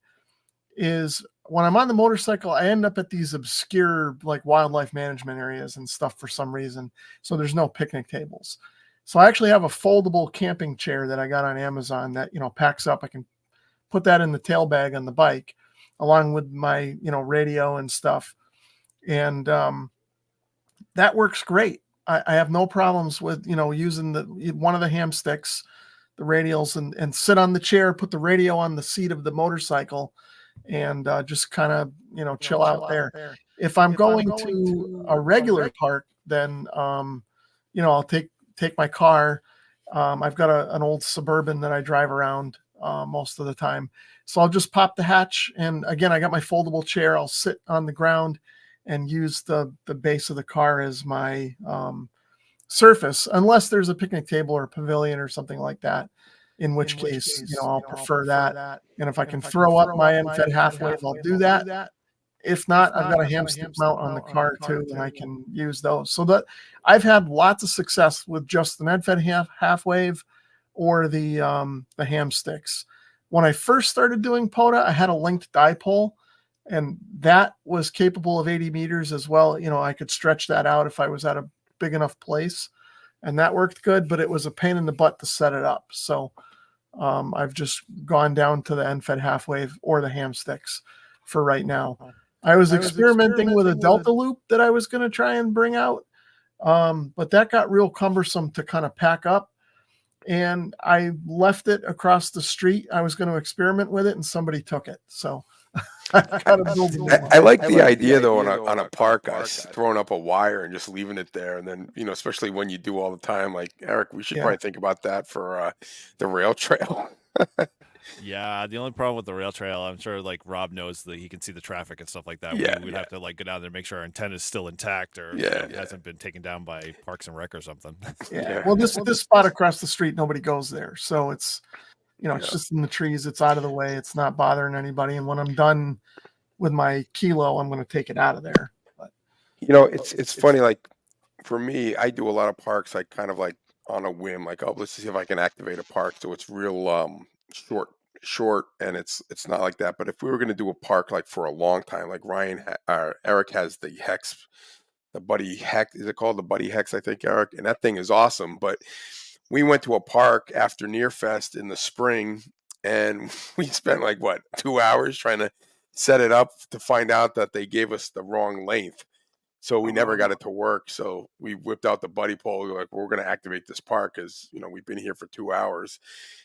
is when I'm on the motorcycle, I end up at these obscure like wildlife management areas and stuff for some reason. So there's no picnic tables. So I actually have a foldable camping chair that I got on Amazon that, packs up. I can put that in the tail bag on the bike along with my, radio and stuff. And that works great. I have no problems with, using one of the ham sticks, the radials, and sit on the chair, put the radio on the seat of the motorcycle, and just kind of chill out there. If I'm going to a regular park, then I'll take my car. I've got an old Suburban that I drive around most of the time, so I'll just pop the hatch, and again I got my foldable chair. I'll sit on the ground and use the base of the car as my surface, unless there's a picnic table or a pavilion or something like that. In which case, I'll prefer that. And if I can throw up my end-fed half wave, I'll do that. If not, I've got a ham stick mount on the car too, and I can use those. So that I've had lots of success with just the end-fed half wave or the ham sticks. When I first started doing POTA, I had a linked dipole, and that was capable of 80 meters as well. I could stretch that out if I was at a big enough place, and that worked good, but it was a pain in the butt to set it up. So I've just gone down to the end-fed half wave or the ham sticks for right now. I was experimenting with a Delta loop that I was going to try and bring out, but that got real cumbersome to kind of pack up, and I left it across the street. I was going to experiment with it, and somebody took it. So I like the idea though on a park, guys, throwing up a wire and just leaving it there, and then especially when you do all the time, like Eric, we should probably think about that for the rail trail. Yeah, the only problem with the rail trail, I'm sure like Rob knows that he can see the traffic and stuff like that. We'd have to like go down there and make sure our antenna is still intact or hasn't been taken down by Parks and Rec or something. Well, this spot across the street, nobody goes there, so it's it's just in the trees. It's out of the way. It's not bothering anybody. And when I'm done with my kilo, I'm going to take it out of there. But it's funny. Like for me, I do a lot of parks. Like kind of like on a whim. Like, oh, let's see if I can activate a park. So it's real short short, and it's not like that. But if we were going to do a park like for a long time, like Eric has the Hex, the Buddy Hex, is it called the Buddy Hex? I think, Eric, and that thing is awesome. But we went to a park after Nearfest in the spring, and we spent like what 2 hours trying to set it up to find out that they gave us the wrong length. So we never got it to work. So we whipped out the buddy pole. We were like, we're going to activate this park because we've been here for 2 hours,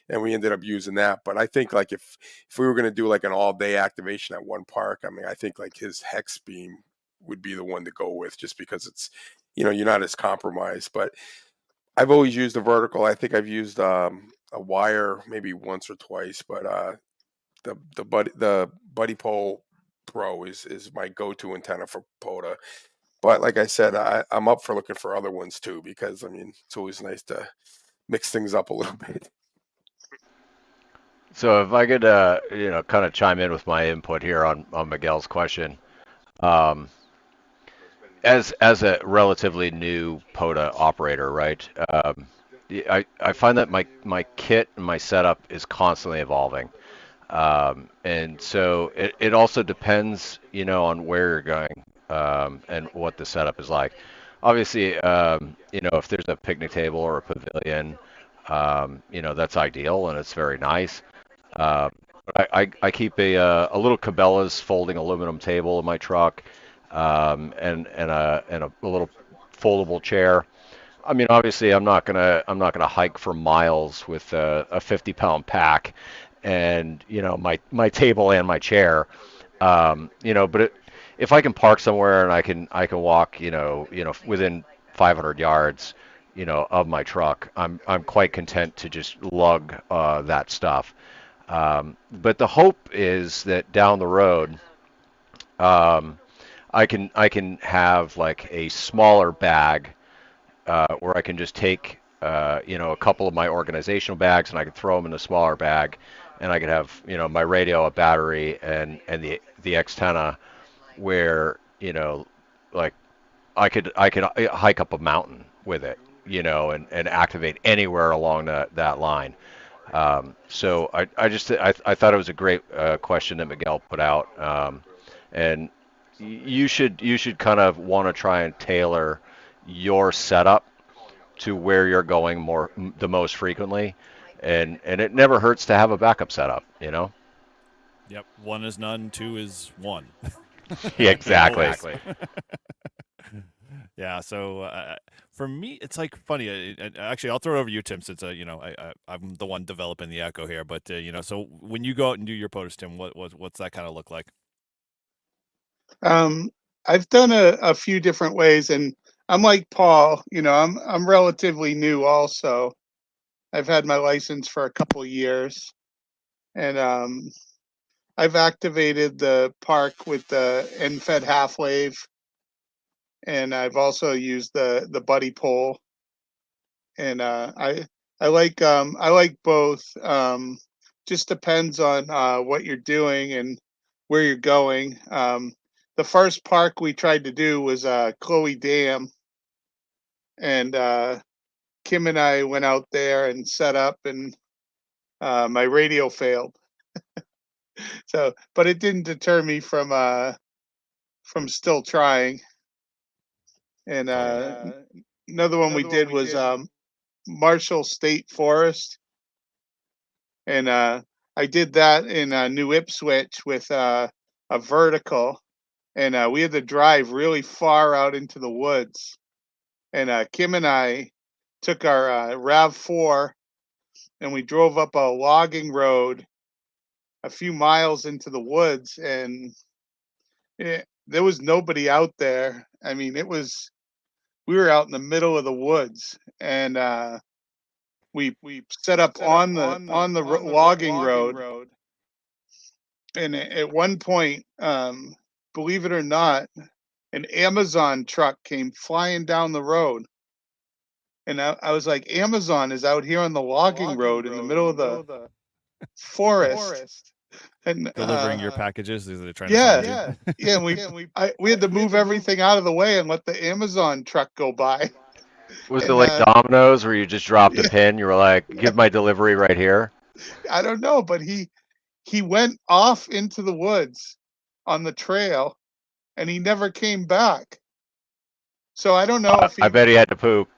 and we ended up using that. But I think like if we were going to do like an all day activation at one park, I mean, I think like his hex beam would be the one to go with, just because it's you're not as compromised. But I've always used the vertical. I think I've used a wire maybe once or twice, but the buddy pole Pro is my go-to antenna for POTA. But like I said, I'm up for looking for other ones too, because I mean it's always nice to mix things up a little bit. So if I could, kind of chime in with my input here on Miguel's question. Um, as a relatively new POTA operator, right? I find that my kit and my setup is constantly evolving. And so it also depends, on where you're going, and what the setup is like. Obviously, if there's a picnic table or a pavilion, that's ideal and it's very nice. Uh, I keep a little Cabela's folding aluminum table in my truck, and a little foldable chair. I mean, obviously, I'm not gonna hike for miles with a 50-pound pack, and my table and my chair. But if I can park somewhere and I can walk, within 500 yards, of my truck, I'm quite content to just lug that stuff. But the hope is that down the road, um, I can have like a smaller bag, where I can just take a couple of my organizational bags, and I could throw them in a smaller bag, and I could have my radio, a battery, and the antenna, where like I could hike up a mountain with it, and activate anywhere along that line. So I thought it was a great question that Miguel put out, and you should kind of want to try and tailor your setup to where you're going the most frequently, and it never hurts to have a backup setup. Yep. One is none. Two is one. Yeah, exactly. Yeah. So for me, it's like funny. Actually, I'll throw it over to you, Tim, since I'm the one developing the echo here. But so when you go out and do your POTUS, Tim, what's that kind of look like? Um, I've done a few different ways, and I'm like Paul. I'm relatively new. Also, I've had my license for a couple years, and I've activated the park with the end-fed half wave, and I've also used the buddy pole. And I like both. Just depends on what you're doing and where you're going. The first park we tried to do was Chloe Dam, and Kim and I went out there and set up, and my radio failed. So, but it didn't deter me from still trying. And another one we did was Marshall State Forest, and I did that in New Ipswich with a vertical, and we had to drive really far out into the woods. And Kim and I took our Rav4, and we drove up a logging road a few miles into the woods, and there was nobody out there. I mean, we were out in the middle of the woods, and we set up on the logging road. And at one point, believe it or not, an Amazon truck came flying down the road, and I was like, Amazon is out here on the logging road in the middle of the forest, and Delivering your packages? Is they trying to yeah, find you? yeah, and we had to move everything out of the way and let the Amazon truck go by. Was it And like Domino's where you just dropped a pin? You were like, "Give my delivery right here." I don't know, but he went off into the woods on the trail and he never came back. So I don't know if I bet he had to poop.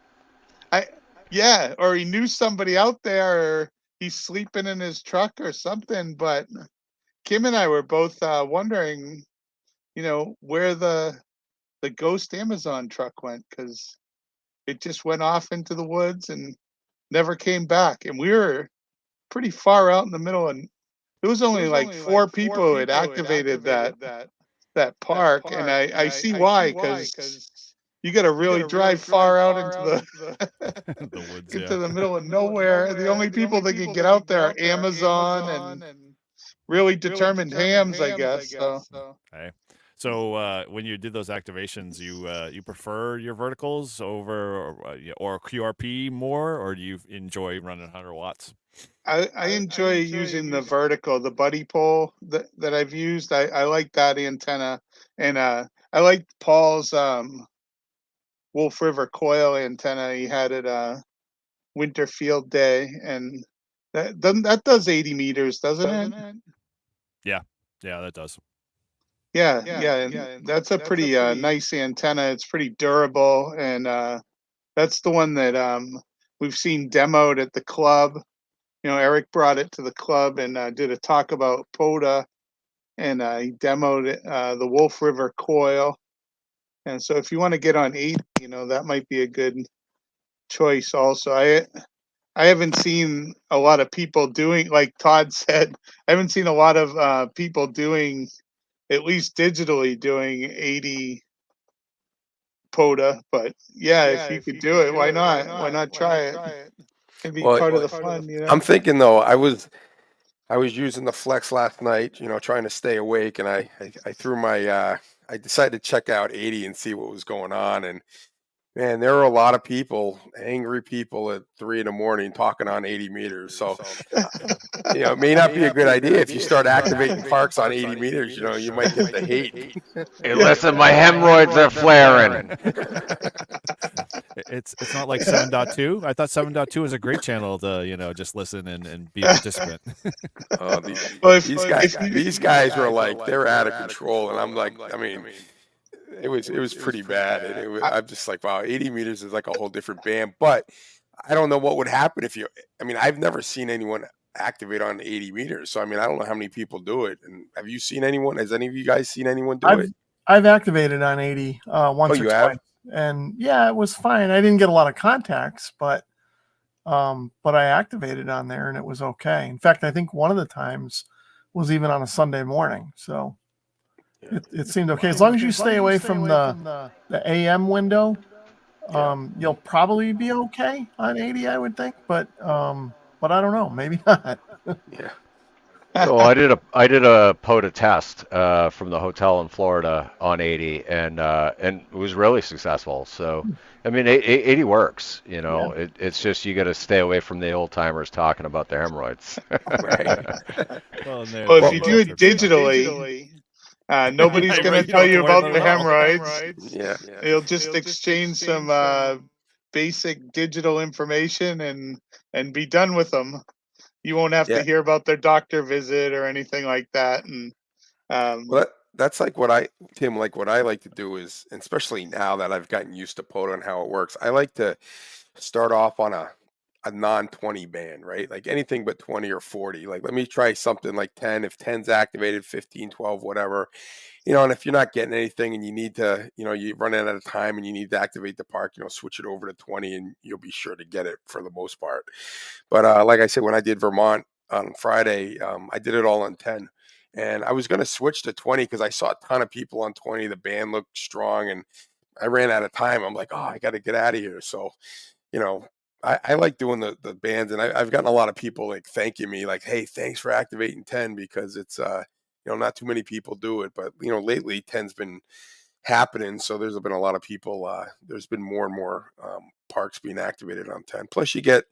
yeah, or he knew somebody out there, or he's sleeping in his truck or something. But Kim and I were both wondering, where the ghost Amazon truck went, because it just went off into the woods and never came back. And we were pretty far out in the middle, and there was only like four people who had activated that park, and I see why, because you got to really drive far out into The woods, into yeah. the middle of nowhere. The only people that can get out there are Amazon and really determined hams, I guess. So Okay. So when you did those activations, you prefer your verticals over or QRP more, or do you enjoy running 100 watts? I enjoy using the vertical, the buddy pole that I've used. I like that antenna, and I like Paul's Wolf River coil antenna he had at Winter Field Day, and that does 80 meters, doesn't it? Yeah, yeah, that does. Yeah, and that's a pretty nice antenna. It's pretty durable, and that's the one that we've seen demoed at the club. Eric brought it to the club and did a talk about POTA, and he demoed it, the Wolf River coil. And so if you want to get on 80, that might be a good choice also. I haven't seen a lot of people doing, like Todd said, I haven't seen a lot of people doing, at least digitally, doing 80 POTA. But yeah, if you could do it, why not? Why not try it? It'd be Well, part of the fun, I'm thinking though, I was using the Flex last night, trying to stay awake, and I threw my I decided to check out 80 and see what was going on, and man, there were a lot of people, angry people at 3 in the morning talking on 80 meters. So, it may not be a good idea if you start activating parks on 80 meters. You might get the hate. Hey, listen, my hemorrhoids are flaring. It's not like 7.2. I thought 7.2 was a great channel to just listen and be a participant. These guys were like, they're out of control, and I'm like, I mean, it was pretty bad, and I'm just like, wow, 80 meters is like a whole different band. But I don't know what would happen if I've never seen anyone activate on 80 meters, so I don't know how many people do it. And have you seen anyone? Has any of you guys seen anyone do it? I've activated on 80 once or twice, and yeah, it was fine. I didn't get a lot of contacts, but I activated on there and it was okay. In fact, I think one of the times was even on a Sunday morning, so it seemed okay. As long as you stay away from the AM window, you'll probably be okay on 80, I would think. But I don't know, maybe not. Yeah. So I did a POTA test from the hotel in Florida on 80, and it was really successful. So I mean, 80 works. It's just you got to stay away from the old timers talking about their hemorrhoids. Well, if you do it digitally, nobody's going to tell you about the hemorrhoids. Yeah. You'll just exchange some basic digital information and be done with them. You won't have to hear about their doctor visit or anything like that. And well, that's like what I like to do is, and especially now that I've gotten used to POTA and how it works, I like to start off on a non-20 band, right? Like anything but 20 or 40. Like, let me try something like 10. If 10's activated, 15, 12, whatever. And if you're not getting anything and you need to, you run out of time and you need to activate the park, switch it over to 20 and you'll be sure to get it for the most part. But like I said, when I did Vermont on Friday, I did it all on 10. And I was going to switch to 20 because I saw a ton of people on 20. The band looked strong and I ran out of time. I'm like, oh, I got to get out of here. So, I like doing the bands, and I've gotten a lot of people like thanking me, like, hey, thanks for activating 10, because it's not too many people do it. But lately 10's been happening, so there's been a lot of people. There's been more and more parks being activated on 10. Plus, you get,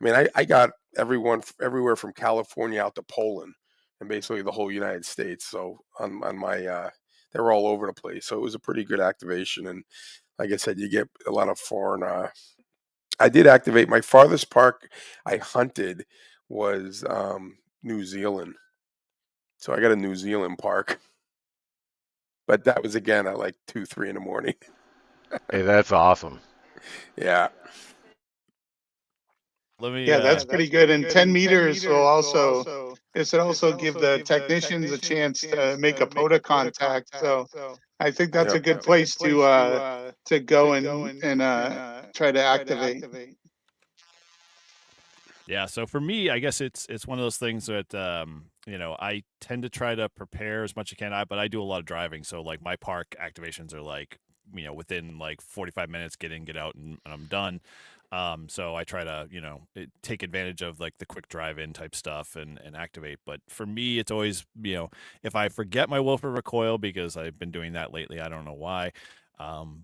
I got everyone everywhere from California out to Poland, and basically the whole United States. So on my they were all over the place. So it was a pretty good activation, and like I said, you get a lot of foreign. I did activate my farthest park I hunted was New Zealand, So I got a New Zealand park. But that was again at like 2, 3 in the morning. Hey, that's awesome. Yeah. Yeah, that's pretty good. And 10 meters will also, this would also give the technicians a chance to make a POTA contact. So I think that's a good place to go and try to activate. Yeah, so for me, I guess it's one of those things that I tend to try to prepare as much as I can. But I do a lot of driving, so like my park activations are like within like 45 minutes, get in, get out, and I'm done. So I try to take advantage of like the quick drive-in type stuff and activate. But for me, it's always if I forget my Wilford recoil, because I've been doing that lately, I don't know why.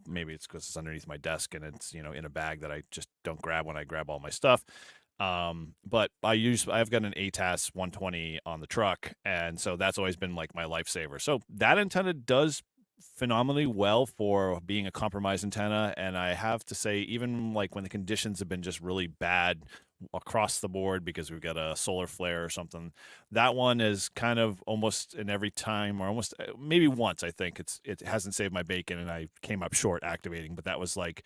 Maybe it's because it's underneath my desk and it's in a bag that I just don't grab when I grab all my stuff. But I've got an ATAS 120 on the truck, and so that's always been like my lifesaver. So that antenna does phenomenally well for being a compromised antenna, and I have to say, even like when the conditions have been just really bad across the board because we've got a solar flare or something, that one is kind of almost in every time, or almost maybe once, I think it hasn't saved my bacon and I came up short activating. But that was like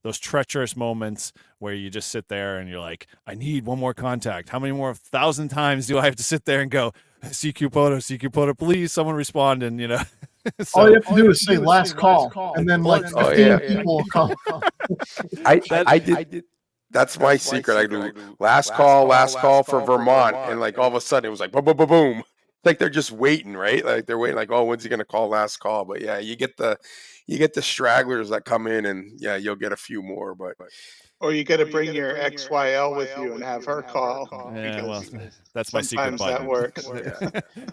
those treacherous moments where you just sit there and you're like, I need one more contact. How many more 1,000 times do I have to sit there and go, CQ POTA, please someone respond? And all you have to do is say last call, and then like 15 people will call. I did. That's my secret. I do last call for Vermont, and like all of a sudden it was like boom, boom, boom, boom. Like they're just waiting, right? Like they're waiting, like, oh, when's he gonna call last call? But yeah, you get the stragglers that come in, and yeah, you'll get a few more. But Or you got to bring your XYL with you and have her call. Yeah, well, Because that's my secret sometimes button. that works.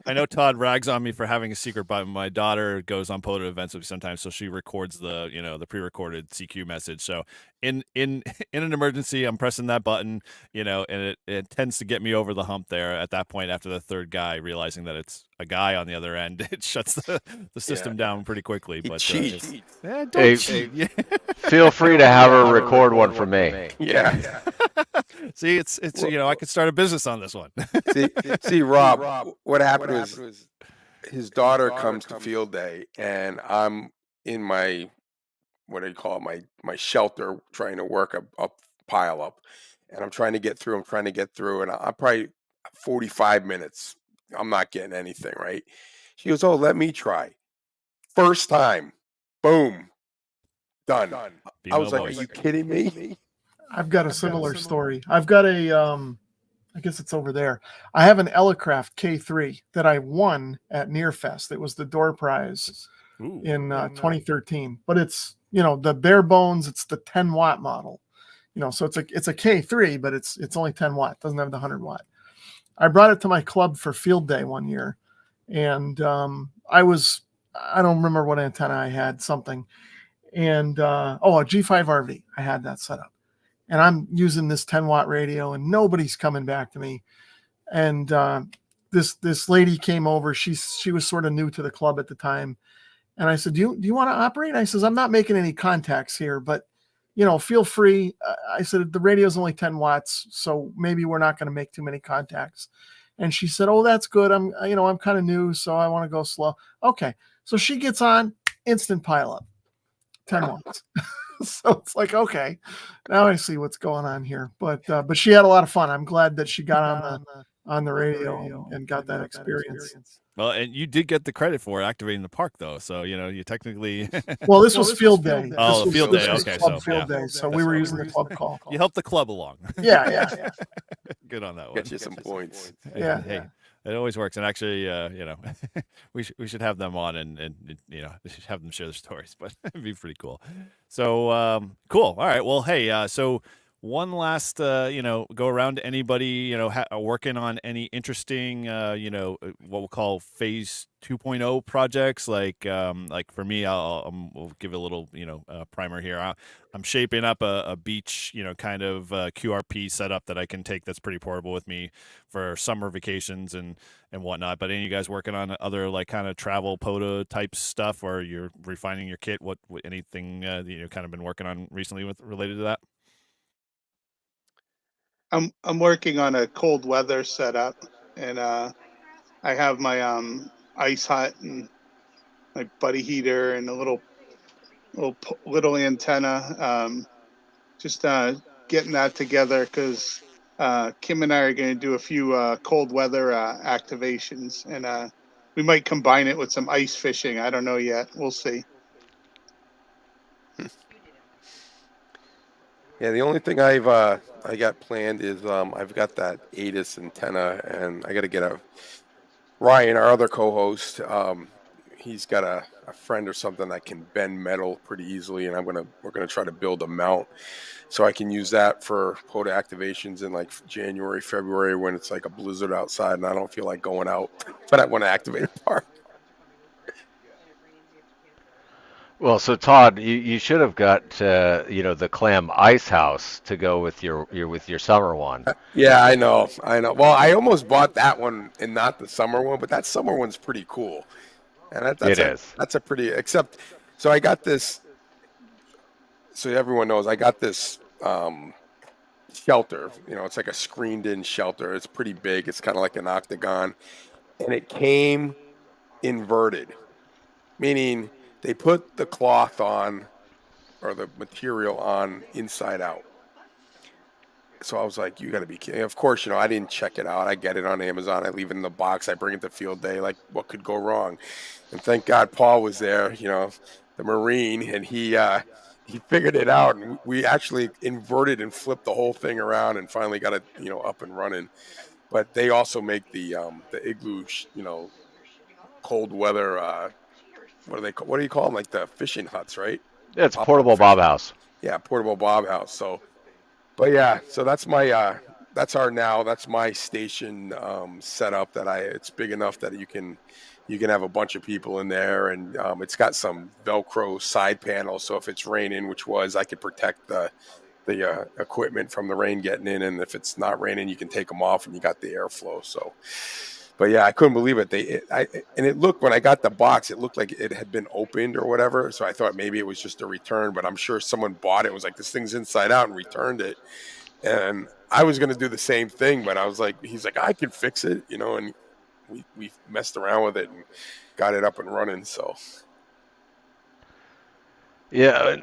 I know Todd rags on me for having a secret button. My daughter goes on POTA events with me sometimes, so she records the pre-recorded CQ message. So in in an emergency, I'm pressing that button, and it tends to get me over the hump there. At that point, after the third guy realizing that it's a guy on the other end, it shuts the system down pretty quickly. he but cheats. don't Hey, cheat. Feel free to have her record one for me. Yeah. See, it's I could start a business on this one. See, Rob, what happened was his daughter comes to field day, and I'm in my, what do you call it, my shelter, trying to work a pile up, and I'm trying to get through. And I'm probably 45 minutes. I'm not getting anything right. She goes, "Oh, let me try." First time, boom, done. I was like, "Are you kidding me?" I've got a similar story. I've got I guess it's over there. I have an Elecraft K3 that I won at Nearfest. It was the door prize in 2013. But it's the bare bones. It's the 10-watt model. So it's a K3, but it's only 10 watt. Doesn't have the 100-watt. I brought it to my club for field day one year, and I don't remember what antenna I had, something, and a G5RV. I had that set up. And I'm using this 10-watt radio, and nobody's coming back to me. And this lady came over. She was sort of new to the club at the time, and I said, "Do you want to operate?" I says, "I'm not making any contacts here, but feel free." I said, "The radio's only 10 watts, so maybe we're not going to make too many contacts." And she said, "Oh, that's good. I'm kind of new, so I want to go slow." Okay, so she gets on, instant pileup, 10 watts. So it's like, okay, now I see what's going on here. But she had a lot of fun. I'm glad that she got on the radio and got that experience. Well, and you did get the credit for activating the park, though. So you technically. Well, this was field day. Oh, field day. This was Okay, club so field day. So we were using the club call. You helped the club along. Yeah. Good on that one. Get you some points. Yeah. Hey, it always works. And actually, we should have them on and have them share their stories. But it'd be pretty cool. So cool. All right. Well, hey. So one last go around to anybody working on any interesting what we'll call phase 2.0 projects, like for me, we'll give a little primer here. I'm shaping up a beach kind of QRP setup that I can take, that's pretty portable with me for summer vacations and whatnot. But any of you guys working on other like kind of travel POTA type stuff, or you're refining your kit, what anything that kind of been working on recently with related to that? I'm working on a cold weather setup, and I I have my ice hut and my buddy heater and a little antenna. Just getting that together because Kim and I are going to do a few cold weather activations, and we might combine it with some ice fishing. I don't know yet. We'll see. Yeah, the only thing I got planned is I've got that ATIS antenna, and I got to get a Ryan, our other co-host. He's got a friend or something that can bend metal pretty easily, and we're gonna try to build a mount so I can use that for POTA activations in like January, February when it's like a blizzard outside and I don't feel like going out, but I want to activate a park. Well, so Todd, you should have got the clam ice house to go with your summer one. Yeah, I know. Well, I almost bought that one and not the summer one, but that summer one's pretty cool. And It is. that's a pretty except so I got this so everyone knows I got this shelter. It's like a screened in shelter. It's pretty big. It's kind of like an octagon. And it came inverted, meaning they put the cloth on or the material on inside out. So I was like, you got to be kidding. Of course, I didn't check it out. I get it on Amazon. I leave it in the box. I bring it to field day. Like, what could go wrong? And thank God Paul was there, the Marine, and he figured it out. And we actually inverted and flipped the whole thing around and finally got it, up and running. But they also make the igloo, cold weather. What do you call them? Like the fishing huts, right? Yeah, it's Pop-up portable bob house. Yeah, portable bob house. So, but yeah, so that's my station setup that it's big enough that you can have a bunch of people in there, and it's got some Velcro side panels. So if it's raining, I could protect the equipment from the rain getting in, and if it's not raining, you can take them off, and you got the airflow. So, but yeah, I couldn't believe it. It looked when I got the box, it looked like it had been opened or whatever. So I thought maybe it was just a return, but I'm sure someone bought it. Was like, this thing's inside out, and returned it. And I was going to do the same thing, but I was like, he's like, I can fix it, and we messed around with it and got it up and running. So Yeah,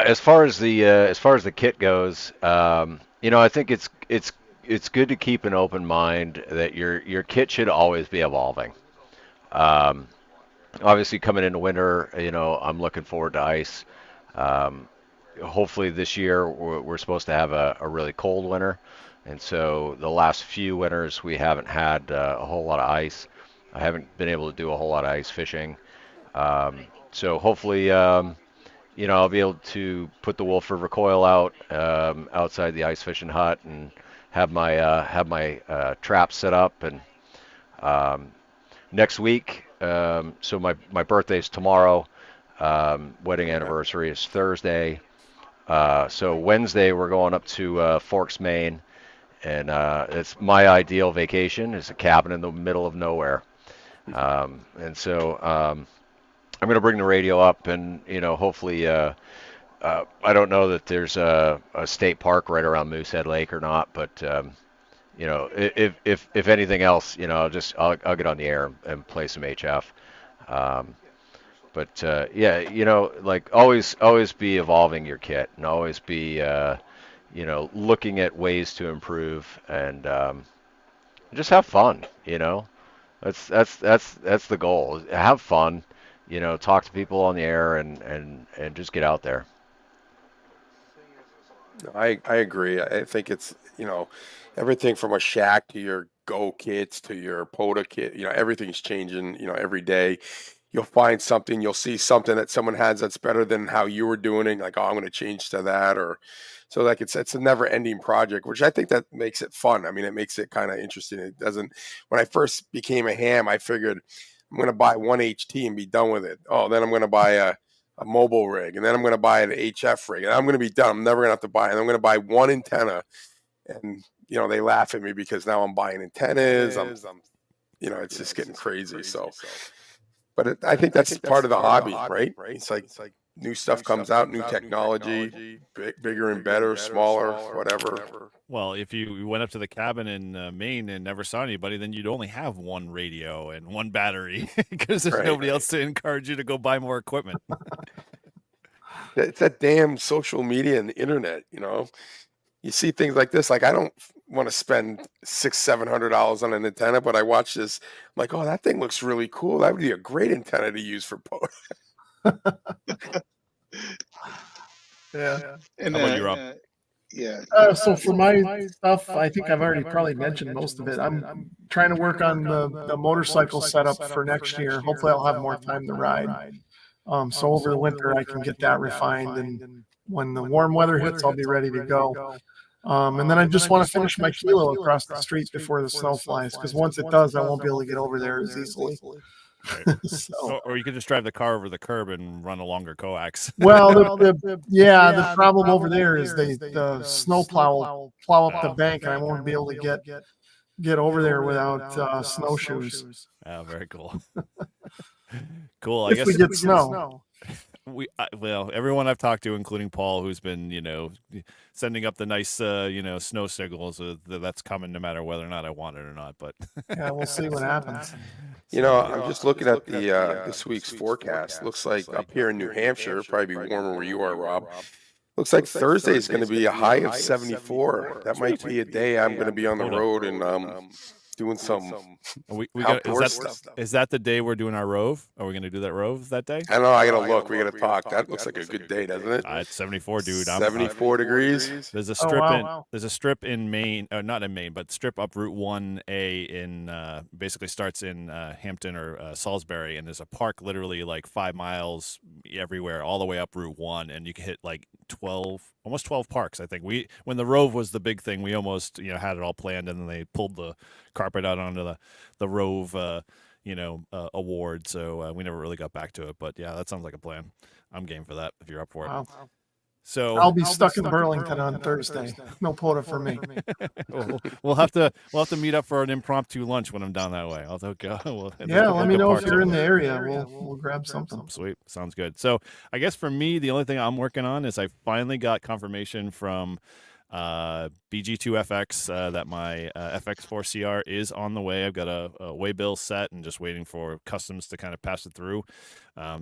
as far as the kit goes, I think it's good to keep an open mind that your kit should always be evolving. Um, Obviously, coming into winter, I'm looking forward to ice. Um, Hopefully, this year we're supposed to have a really cold winter, and so the last few winters we haven't had a whole lot of ice. I haven't been able to do a whole lot of ice fishing. So hopefully, I'll be able to put the Wolford recoil out outside the ice fishing hut and have my traps set up. And um, next week, so my birthday's tomorrow. Wedding anniversary is Thursday. So Wednesday we're going up to Forks, Maine, and it's my ideal vacation. It's a cabin in the middle of nowhere, and so I'm going to bring the radio up, and hopefully, I don't know that there's a state park right around Moosehead Lake or not, but if anything else, I'll get on the air and play some HF. Um, but yeah, like always be evolving your kit and always be looking at ways to improve and just have fun. That's the goal. Have fun. Talk to people on the air and just get out there. I agree. I think it's, everything from a shack to your Go kits to your POTA kit, everything's changing, every day. You'll find something, you'll see something that someone has that's better than how you were doing it. Like, oh, I'm going to change to that. Or so like it's a never ending project, which I think that makes it fun. I mean, it makes it kind of interesting. It doesn't, when I first became a ham, I figured I'm going to buy one HT and be done with it. Oh, then I'm going to buy a mobile rig, and then I'm going to buy an HF rig, and I'm going to be done. I'm never going to have to buy it. And I'm going to buy one antenna, and they laugh at me because now I'm buying antennas. It's just getting crazy. So, but I think that's part of the hobby, right? It's like new stuff comes out, new technology, bigger and better, smaller, whatever. Well, if you went up to the cabin in Maine and never saw anybody, then you'd only have one radio and one battery because there's nobody else to encourage you to go buy more equipment. It's that damn social media and the internet, you know. You see things like this, like I don't want to spend $600-700 on an antenna, but I watch this, I'm like, oh, that thing looks really cool. That would be a great antenna to use for POTA. Yeah. And How about you, Rob? yeah. So for my stuff, I think I've already probably mentioned most of it. I'm trying to work on the motorcycle setup for next year. Hopefully I'll have more time to ride. So over the winter I can get that refined, and when the warm weather hits, I'll be ready to go. And then I just want to finish my kilo across the street before the snow flies, because once it does, I won't be able to get over there as easily. Right. So, Or you could just drive the car over the curb and run a longer coax. well, the problem over there is the snow plow will plow up the bank, and I won't be able to get over there without snowshoes. Oh, very cool. Cool. I If guess we get snow. Well, everyone I've talked to, including Paul, who's been, sending up the nice, snow signals, that's coming no matter whether or not I want it or not. But Yeah, we'll see what happens. You know, I'm just looking at the this week's forecast. Looks like up here in New Hampshire, it'll probably be warmer where you are, Rob. Looks like Thursday is going to be a high of 74. That might be a day I'm going to be on the road and doing some outdoor stuff. Is that the day we're doing our rove? Are we going to do that rove that day? I know. I got to look. We got to talk. That looks like a good day, doesn't it? It's 74, dude. 74 degrees. There's a strip there's a strip in Maine, not in Maine, but strip up Route 1A in basically starts in Hampton or Salisbury, and there's a park literally like 5 miles everywhere, all the way up Route 1, and you can hit like almost 12 parks. I think when the Rove was the big thing, we almost had it all planned, and then they pulled the carpet out onto the Rove award, so we never really got back to it. But yeah, that sounds like a plan. I'm game for that if you're up for it. Wow. So I'll be stuck in Burlington on Thursday. No POTA for me. we'll have to meet up for an impromptu lunch when I'm down that way. I'll go. Let me know if you're in the area. We'll grab something. Sweet, sounds good. So I guess for me, the only thing I'm working on is I finally got confirmation from BG2FX that my FX4CR is on the way. I've got a waybill set and just waiting for customs to kind of pass it through.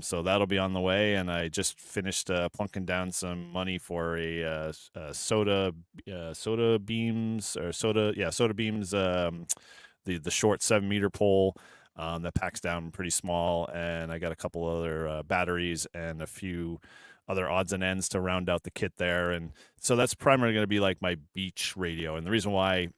So that'll be on the way. And I just finished plunking down some money for a soda beams, the short 7-meter pole. That packs down pretty small, and I got a couple other batteries and a few other odds and ends to round out the kit there. And so that's primarily going to be like my beach radio. And the reason why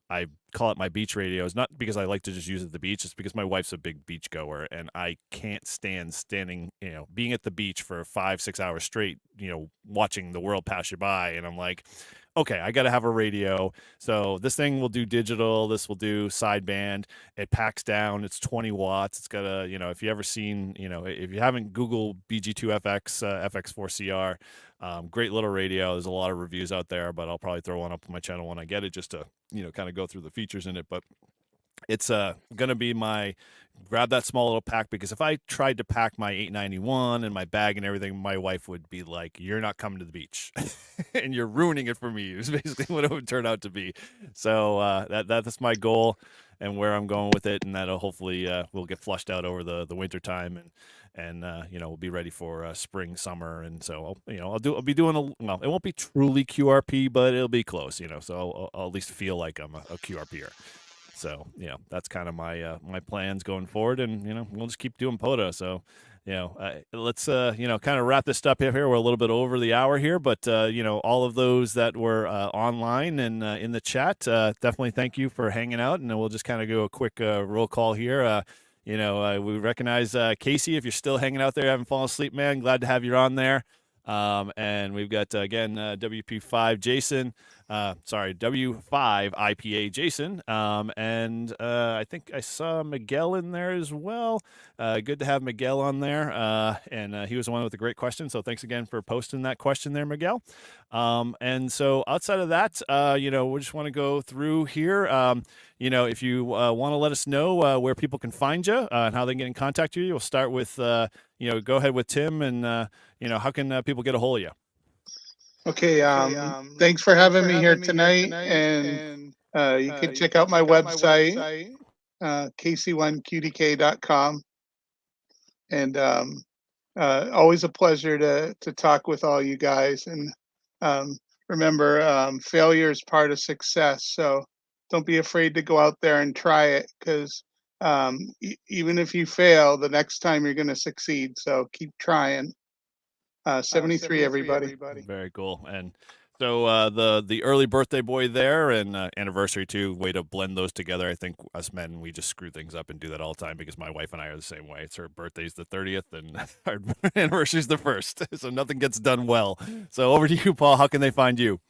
I call it my beach radio is not because I like to just use it at the beach. It's because my wife's a big beach goer, and I can't stand standing, being at the beach for 5-6 hours straight, watching the world pass you by. And I'm like, okay, I got to have a radio. So this thing will do digital. This will do sideband. It packs down. It's 20 watts. It's got a, if you ever seen, if you haven't Googled BG2FX FX4CR, great little radio. There's a lot of reviews out there, but I'll probably throw one up on my channel when I get it just to, kind of go through the features in it. But it's going to be grab that small little pack, because if I tried to pack my 891 and my bag and everything, my wife would be like, you're not coming to the beach and you're ruining it for me, is basically what it would turn out to be. So that's my goal and where I'm going with it. And that'll hopefully will get flushed out over the winter time, and we'll be ready for spring, summer. And so I'll be doing it won't be truly QRP, but it'll be close, so I'll at least feel like I'm a QRPer. So, that's kind of my plans going forward, and, we'll just keep doing POTA. So, let's, kind of wrap this up here. We're a little bit over the hour here, but, all of those that were online and in the chat, definitely thank you for hanging out. And then we'll just kind of go a quick roll call here. We recognize Casey, if you're still hanging out there, haven't fallen asleep, man. Glad to have you on there. And we've got, again, WP5 Jason, W5 IPA Jason. And I think I saw Miguel in there as well. Good to have Miguel on there. And he was the one with a great question. So thanks again for posting that question there, Miguel. And so outside of that, we just want to go through here. If you want to let us know where people can find you and how they can get in contact with you, we'll start with, go ahead with Tim and, how can people get a hold of you? Okay, thanks for having me here tonight, and you can check out my website, kc1qdk.com, and always a pleasure to talk with all you guys. And remember, failure is part of success, so don't be afraid to go out there and try it, because even if you fail, the next time you're going to succeed. So keep trying. 73, everybody. Very cool. And so the early birthday boy there and anniversary too, way to blend those together. I think us men, we just screw things up and do that all the time because my wife and I are the same way. It's her birthday's the 30th and our anniversary's the 1st. So nothing gets done well. So over to you, Paul. How can they find you?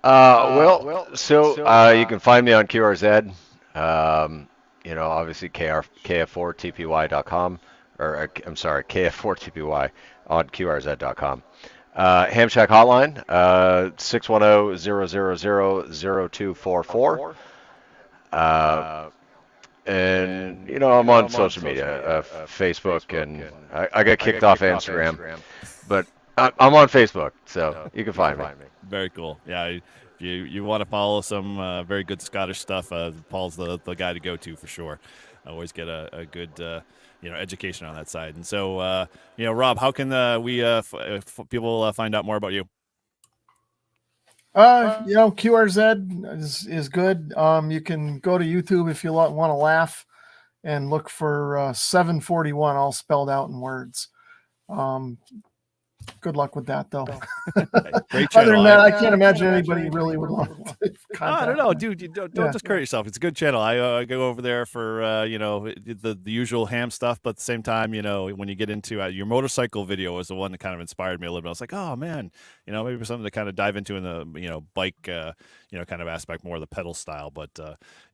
You can find me on QRZ. Obviously KF4TPY.com, or I'm sorry, KF4TPY on QRZ.com. Ham Shack Hotline, 610-000-0244. And I'm on social media, Facebook, and I got kicked off Instagram, but I'm on Facebook, so you can find me. Very cool. Yeah, if you want to follow some very good Scottish stuff, Paul's the guy to go to for sure. I always get a good education on that side. And so Rob, how can people find out more about you? QRZ is good. You can go to YouTube if you want to laugh and look for 741 all spelled out in words. Good luck with that, though. Great channel. Other than that, I can't imagine anybody really would want to contact I don't know, dude. Don't discourage yourself. It's a good channel. I go over there for the usual ham stuff, but at the same time, when you get into your motorcycle video was the one that kind of inspired me a little bit. I was like, oh man, maybe something to kind of dive into in the bike kind of aspect, more of the pedal style. But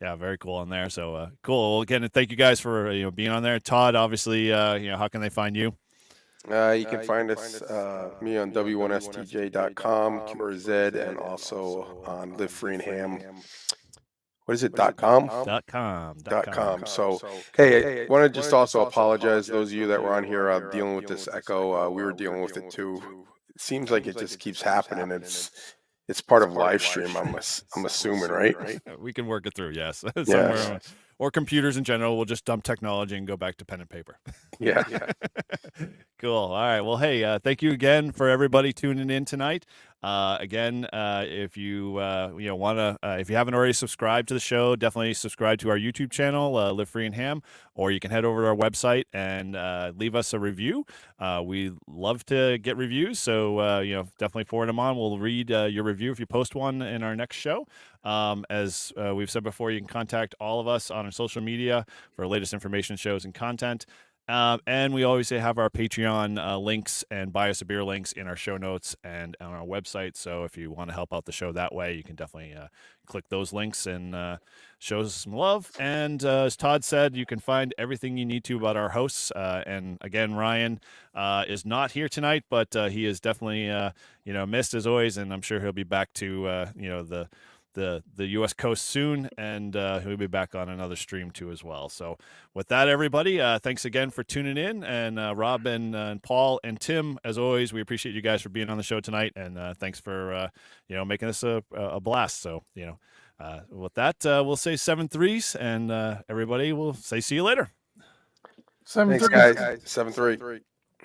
yeah, very cool on there. So cool. Well, again, thank you guys for being on there. Todd, obviously, how can they find you? You can find us, me on w1stj.com, QRZ, and also on Live Free and Ham. What is it? .com? .com. So, hey, I want to just also apologize to those of you that were on here dealing with this echo. We were dealing with it too. It seems like it just keeps happening. It's part of live stream. I'm assuming, right? We can work it through. Yes. Yes. Or computers in general. We'll just dump technology and go back to pen and paper. Yeah. Cool. All right. Well, hey, thank you again for everybody tuning in tonight. Again, if you want to, if you haven't already subscribed to the show, definitely subscribe to our YouTube channel, Live Free and Ham, or you can head over to our website and leave us a review. We love to get reviews, so definitely forward them on. We'll read your review if you post one in our next show. As we've said before, you can contact all of us on our social media for latest information, shows, and content. And we always have our Patreon links and buy us a beer links in our show notes and on our website. So if you want to help out the show that way, you can definitely click those links and show us some love. And as Todd said, you can find everything you need to about our hosts. And again, Ryan is not here tonight, but he is definitely missed as always, and I'm sure he'll be back to the U.S. coast soon, and he'll be back on another stream too as well. So with that, everybody, thanks again for tuning in, and Rob and Paul and Tim, as always, we appreciate you guys for being on the show tonight, and thanks for making this a blast. So with that, we'll say 7-3s, and everybody will say see you later. 7-3. Thanks, guys. 7-3.